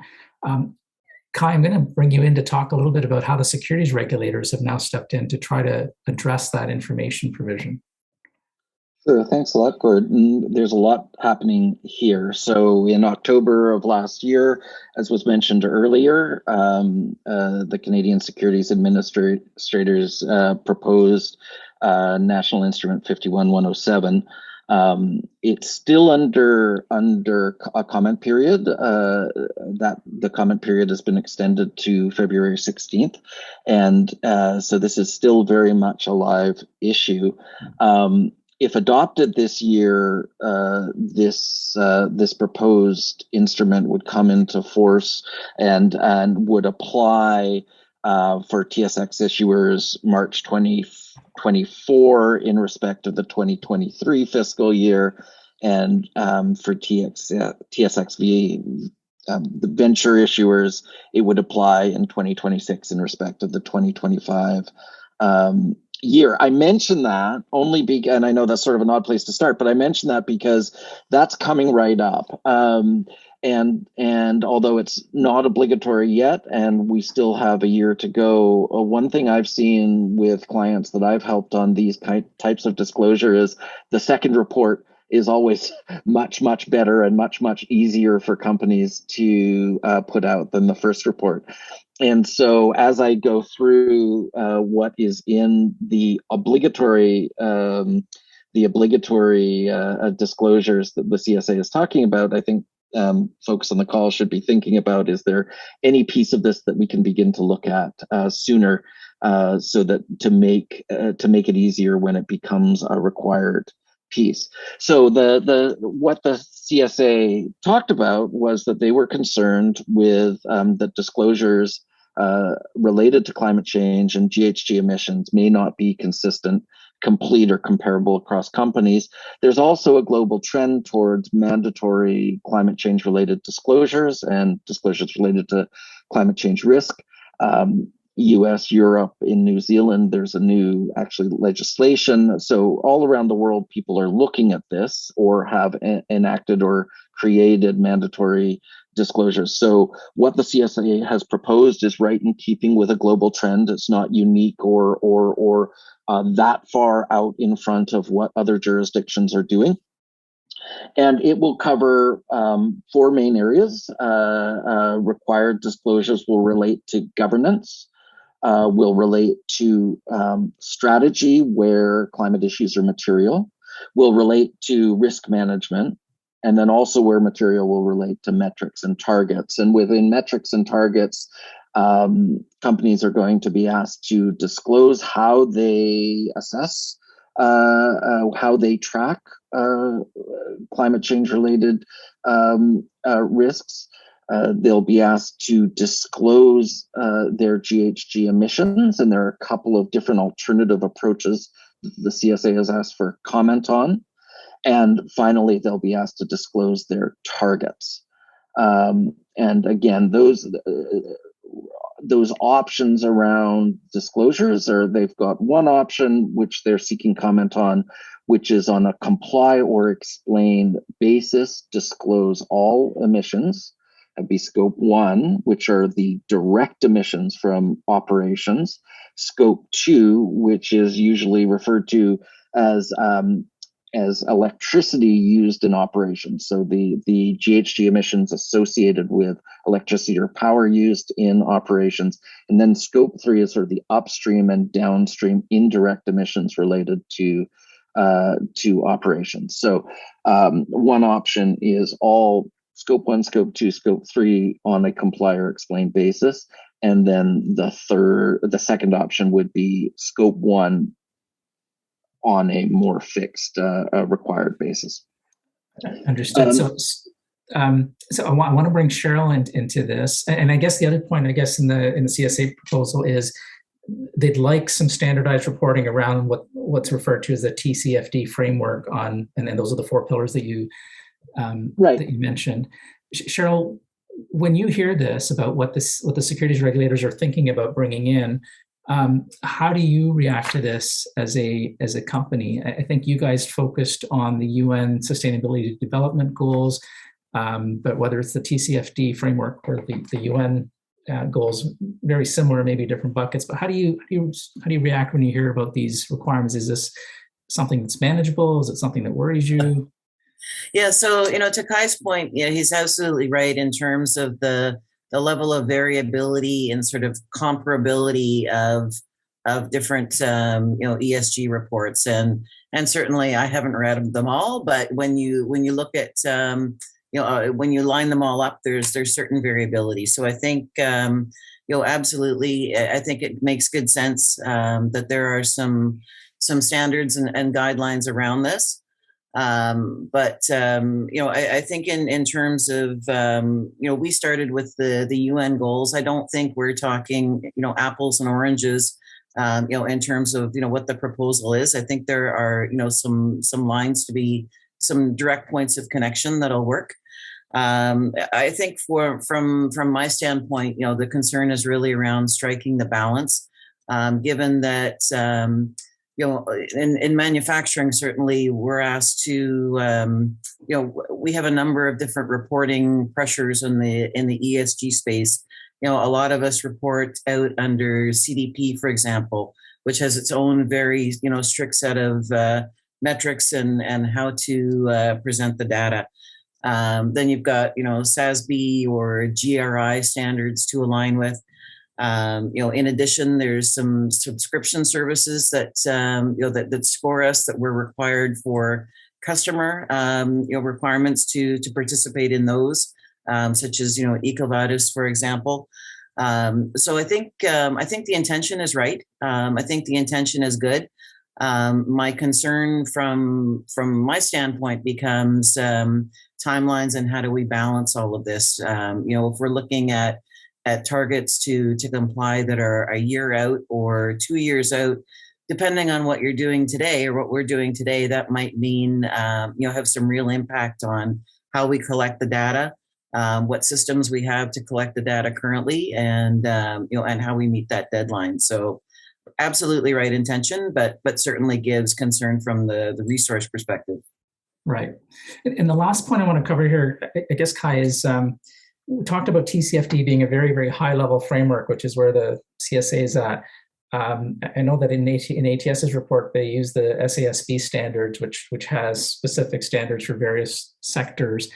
Kai, I'm going to bring you in to talk a little bit about how the securities regulators have now stepped in to try to address that information provision. Sure. Thanks a lot, Gordon. There's a lot happening here. So in October of last year, as was mentioned earlier, the Canadian Securities Administrators proposed National Instrument 51107. It's still under a comment period. That the comment period has been extended to February 16th, and so this is still very much a live issue. If adopted this year, this proposed instrument would come into force and would apply for TSX issuers March 2024 in respect of the 2023 fiscal year, and for TSXV, the venture issuers, it would apply in 2026 in respect of the 2025 year. I mention that only because, and I know that's sort of an odd place to start, but I mention that because that's coming right up. And although it's not obligatory yet, and we still have a year to go, one thing I've seen with clients that I've helped on these types of disclosure is the second report is always much, much better and much, much easier for companies to put out than the first report. And so as I go through what is in the obligatory disclosures that the CSA is talking about, I think folks on the call should be thinking about, is there any piece of this that we can begin to look at sooner, so that to make it easier when it becomes a required piece. So what the CSA talked about was that they were concerned with the disclosures related to climate change and GHG emissions may not be consistent, complete, or comparable across companies. There's also a global trend towards mandatory climate change related disclosures and disclosures related to climate change risk. US, Europe, in New Zealand, there's a new legislation. So all around the world, people are looking at this or have enacted or created mandatory disclosures. So what the CSA has proposed is right in keeping with a global trend. It's not unique or that far out in front of what other jurisdictions are doing. And it will cover four main areas. Required disclosures will relate to governance, will relate to strategy where climate issues are material, will relate to risk management, and then also where material will relate to metrics and targets. And within metrics and targets, companies are going to be asked to disclose how they assess, how they track climate change related risks. They'll be asked to disclose their GHG emissions, and there are a couple of different alternative approaches the CSA has asked for comment on. And finally, they'll be asked to disclose their targets. And again, those options around disclosures they've got one option which they're seeking comment on, which is on a comply or explain basis, disclose all emissions. That'd be scope 1, which are the direct emissions from operations. Scope 2, which is usually referred to as electricity used in operations. So the GHG emissions associated with electricity or power used in operations. And then scope 3 is sort of the upstream and downstream indirect emissions related to operations. So one option is all scope 1, scope 2, scope 3 on a comply or explain basis. And then the second option would be scope 1 on a more fixed required basis. Understood. So I want to bring Cheryl into this, and I guess the other point, I guess in the CSA proposal is they'd like some standardized reporting around what's referred to as the TCFD framework on, and then those are the 4 pillars that you that you mentioned. Cheryl, when you hear this about what the securities regulators are thinking about bringing in, how do you react to this as a company? I think you guys focused on the UN Sustainability Development Goals, but whether it's the TCFD framework or the UN goals, very similar, maybe different buckets. But how do you react when you hear about these requirements? Is this something that's manageable? Is it something that worries you? Yeah, so to Kai's point, he's absolutely right in terms of the level of variability and sort of comparability of different ESG reports, and certainly I haven't read them all, but when you look at when you line them all up, there's certain variability. So I think absolutely, I think it makes good sense that there are some standards and guidelines around this. But I think in terms of we started with the UN goals. I don't think we're talking apples and oranges in terms of what the proposal is. I think there are some lines to be, some direct points of connection that'll work. I think from my standpoint, the concern is really around striking the balance, given that in manufacturing, certainly we're asked to, we have a number of different reporting pressures in the ESG space. A lot of us report out under CDP, for example, which has its own very, strict set of metrics and how to present the data. Then you've got, SASB or GRI standards to align with. In addition, there's some subscription services that that score us, that we're required for customer requirements to participate in those, such as EcoVadis, for example. So I think the intention is right. I think the intention is good. My concern from my standpoint becomes timelines and how do we balance all of this. If we're looking at targets to comply that are a year out or 2 years out, depending on what you're doing today or what we're doing today, that might mean have some real impact on how we collect the data, what systems we have to collect the data currently, and and how we meet that deadline. So absolutely right intention, but certainly gives concern from the resource perspective. Right. And the last point I want to cover here, I guess, Kai, is we talked about TCFD being a very, very high level framework, which is where the CSA is at. I know that in ATS's report, they use the SASB standards, which has specific standards for various sectors.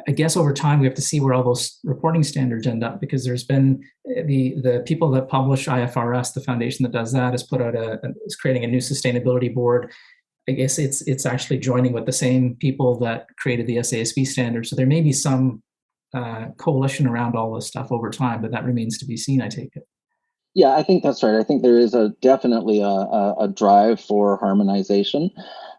I guess over time, we have to see where all those reporting standards end up, because there's been the people that publish IFRS, the foundation that does that, has put out is creating a new sustainability board. I guess it's actually joining with the same people that created the SASB standards. So there may be some coalition around all this stuff over time, but that remains to be seen, I take it. Yeah, I think that's right. I think there is definitely a drive for harmonization,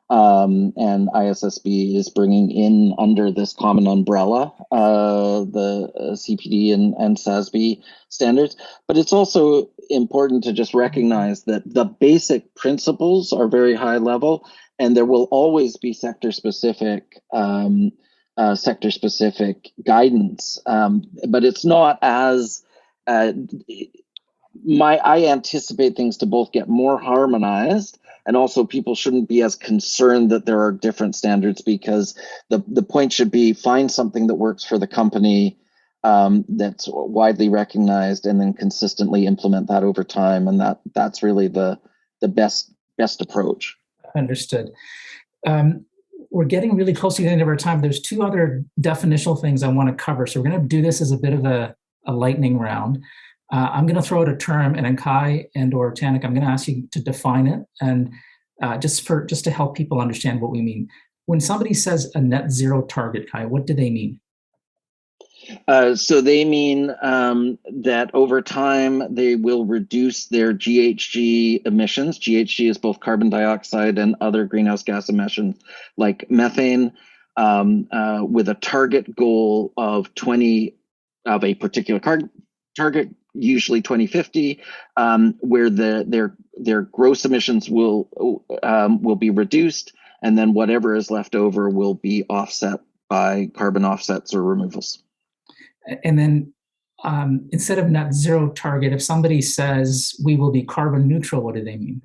and ISSB is bringing in under this common umbrella the CPD and SASB standards. But it's also important to just recognize that the basic principles are very high level, and there will always be sector specific guidance, but it's not as I anticipate things to both get more harmonized, and also people shouldn't be as concerned that there are different standards, because the point should be find something that works for the company, that's widely recognized, and then consistently implement that over time, and that's really the best approach. Understood. We're getting really close to the end of our time. There's two other definitional things I want to cover, so we're going to do this as a bit of a lightning round. I'm going to throw out a term, and then Kai and or Tanneke, I'm going to ask you to define it, and just to help people understand what we mean. When somebody says a net zero target, Kai, what do they mean? So they mean that over time they will reduce their GHG emissions. GHG is both carbon dioxide and other greenhouse gas emissions like methane, with a target goal of 20 of a particular target, usually 2050, where their gross emissions will be reduced, and then whatever is left over will be offset by carbon offsets or removals. And then instead of net zero target, if somebody says we will be carbon neutral, what do they mean?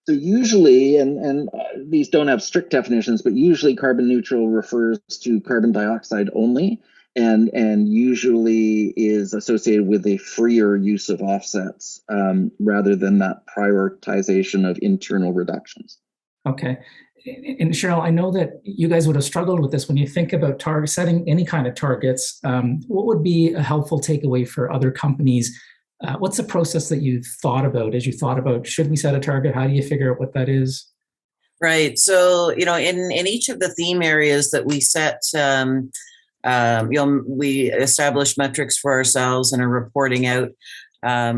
So usually, and these don't have strict definitions, but usually carbon neutral refers to carbon dioxide only, and usually is associated with a freer use of offsets rather than that prioritization of internal reductions. Okay. And Cheryl, I know that you guys would have struggled with this when you think about setting any kind of targets. What would be a helpful takeaway for other companies? What's the process that you thought about as you thought about, should we set a target? How do you figure out what that is? Right. So, in each of the theme areas that we set, we establish metrics for ourselves and are reporting out.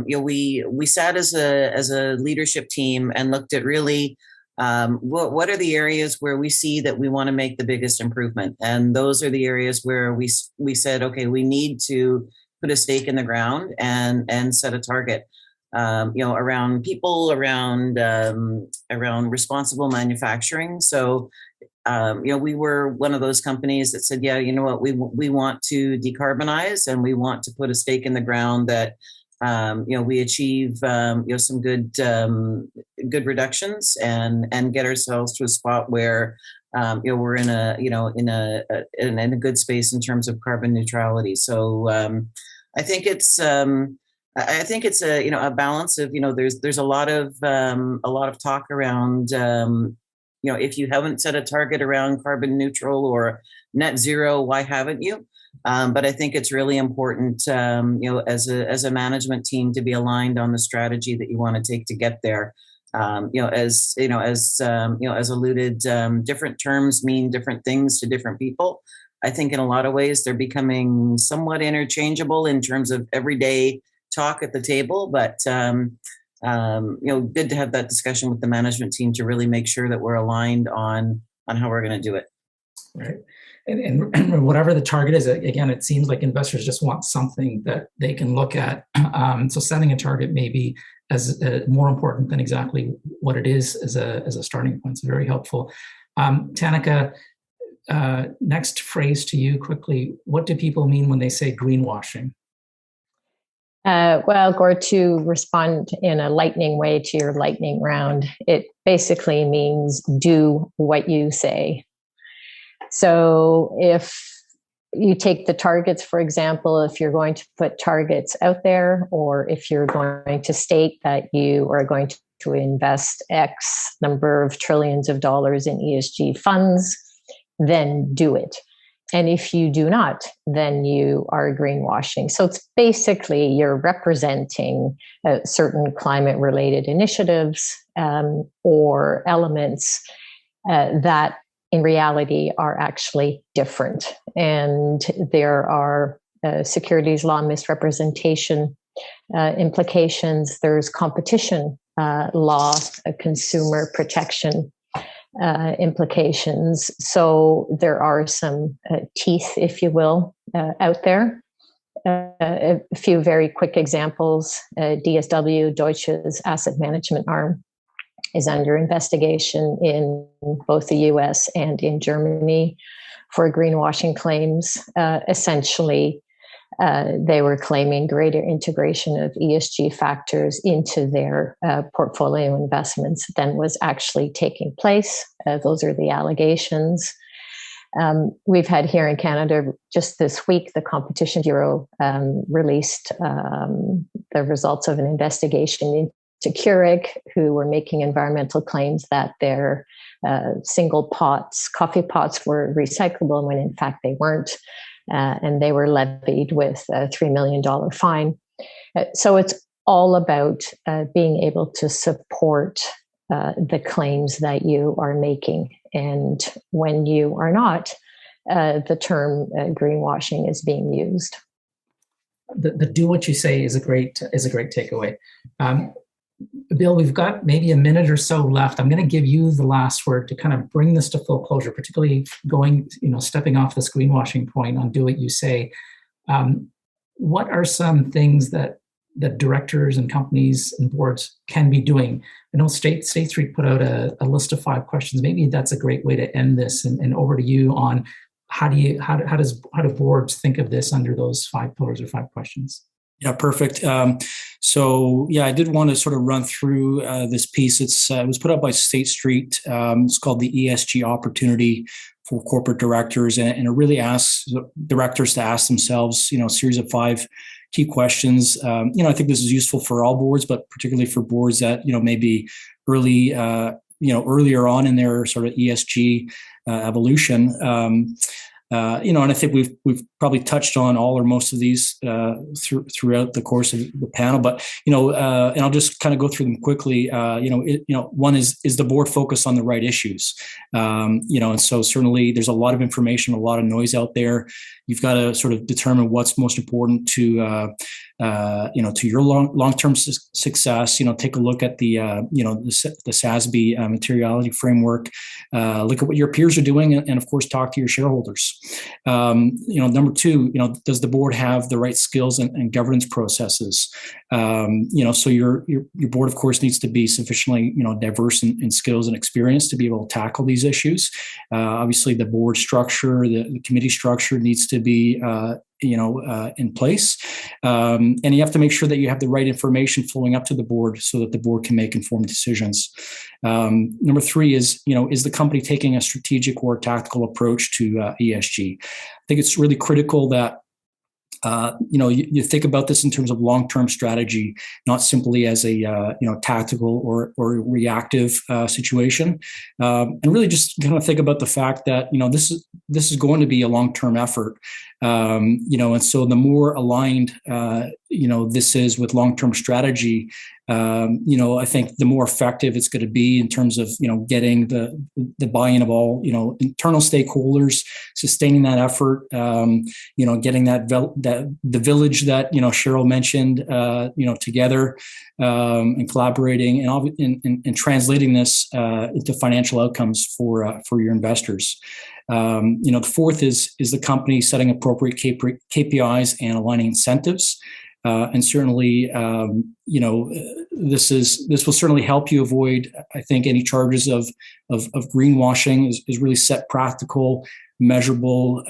We sat as a leadership team and looked at really what are the areas where we see that we want to make the biggest improvement, and those are the areas where we said, okay, we need to put a stake in the ground and set a target. Around people, around responsible manufacturing. So, we were one of those companies that said, yeah, you know what, we want to decarbonize, and we want to put a stake in the ground that we achieve some good reductions and get ourselves to a spot where we're in a good space in terms of carbon neutrality. So I think it's a balance of, there's a lot of talk around if you haven't set a target around carbon neutral or net zero, why haven't you? But I think it's really important, as a management team, to be aligned on the strategy that you want to take to get there. As alluded, different terms mean different things to different people. I think in a lot of ways they're becoming somewhat interchangeable in terms of everyday talk at the table, but good to have that discussion with the management team to really make sure that we're aligned on how we're going to do it. Right. And whatever the target is, again, it seems like investors just want something that they can look at. So setting a target may be as more important than exactly what it is as a starting point. So very helpful. Tanneke, next phrase to you quickly. What do people mean when they say greenwashing? Well, Gord, to respond in a lightning way to your lightning round, it basically means do what you say. So if you take the targets, for example, if you're going to put targets out there, or if you're going to state that you are going to invest X number of trillions of dollars in ESG funds, then do it. And if you do not, then you are greenwashing. So it's basically you're representing certain climate-related initiatives or elements that in reality are actually different. And there are securities law misrepresentation implications. There's competition law, consumer protection implications. So there are some teeth, if you will, out there. A few very quick examples. DSW, Deutsche's asset management arm, is under investigation in both the US and in Germany for greenwashing claims. Essentially, they were claiming greater integration of ESG factors into their portfolio investments than was actually taking place. Those are the allegations. We've had here in Canada just this week, the Competition Bureau released the results of an investigation into Keurig, who were making environmental claims that their single pots, coffee pots, were recyclable when in fact they weren't. And they were levied with a $3 million fine. So it's all about being able to support the claims that you are making. And when you are not, the term greenwashing is being used. The do what you say is a great takeaway. Bill, we've got maybe a minute or so left. I'm going to give you the last word to kind of bring this to full closure, particularly stepping off this greenwashing point on do what you say. What are some things that directors and companies and boards can be doing? I know State Street put out a list of 5 questions. Maybe that's a great way to end this, and over to you on how do boards think of this under those 5 pillars or 5 questions? Yeah, perfect. So I did want to sort of run through this piece. It was put up by State Street. It's called the ESG Opportunity for Corporate Directors, and it really asks directors to ask themselves, a series of 5 key questions. I think this is useful for all boards, but particularly for boards that maybe early earlier on in their sort of ESG evolution. And I think we've probably touched on all or most of these throughout the course of the panel. But and I'll just kind of go through them quickly. One is the board focused on the right issues? And so certainly there's a lot of information, a lot of noise out there. You've got to sort of determine what's most important to your long-term success. Take a look at the SASB materiality framework. Look at what your peers are doing, and of course, talk to your shareholders. Number two, does the board have the right skills and governance processes? So your board, of course, needs to be sufficiently diverse in skills and experience to be able to tackle these issues. Obviously, the board structure, the committee structure needs to be in place. And you have to make sure that you have the right information flowing up to the board so that the board can make informed decisions. Number three is the company taking a strategic or tactical approach to ESG? I think it's really critical that you think about this in terms of long-term strategy, not simply as a tactical or reactive situation, and really just kind of think about the fact that this is going to be a long-term effort, and so the more aligned this is with long-term strategy, I think the more effective it's going to be in terms of getting the buy-in of all internal stakeholders, sustaining that effort, getting the village that Cheryl mentioned, together, and collaborating and translating this into financial outcomes for your investors. The fourth is the company setting appropriate KPIs and aligning incentives. And certainly, this will certainly help you avoid, I think, any charges of greenwashing. Is really set practical, measurable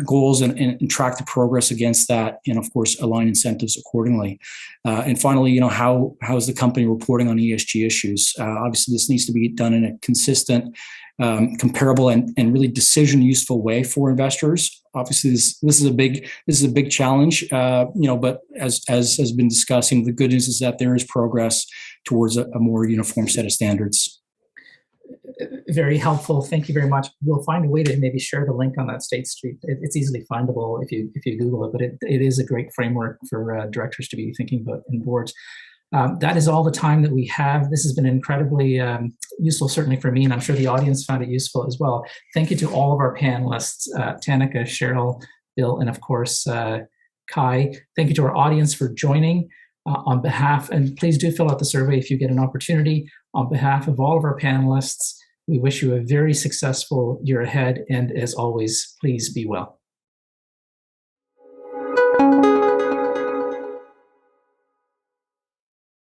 goals and track the progress against that, and of course align incentives accordingly. And finally, how is the company reporting on ESG issues? Obviously, this needs to be done in a consistent, comparable, and really decision useful way for investors. Obviously, this is a big challenge, but as has been discussing, the good news is that there is progress towards a more uniform set of standards. Very helpful. Thank you very much. We'll find a way to maybe share the link on that State Street. It's easily findable if you Google it, but it is a great framework for directors to be thinking about in boards. That is all the time that we have. This has been incredibly useful, certainly for me, and I'm sure the audience found it useful as well. Thank you to all of our panelists, Tanneke, Cheryl, Bill, and of course, Kai. Thank you to our audience for joining. On behalf, and please do fill out the survey if you get an opportunity. On behalf of all of our panelists, we wish you a very successful year ahead, and as always, please be well.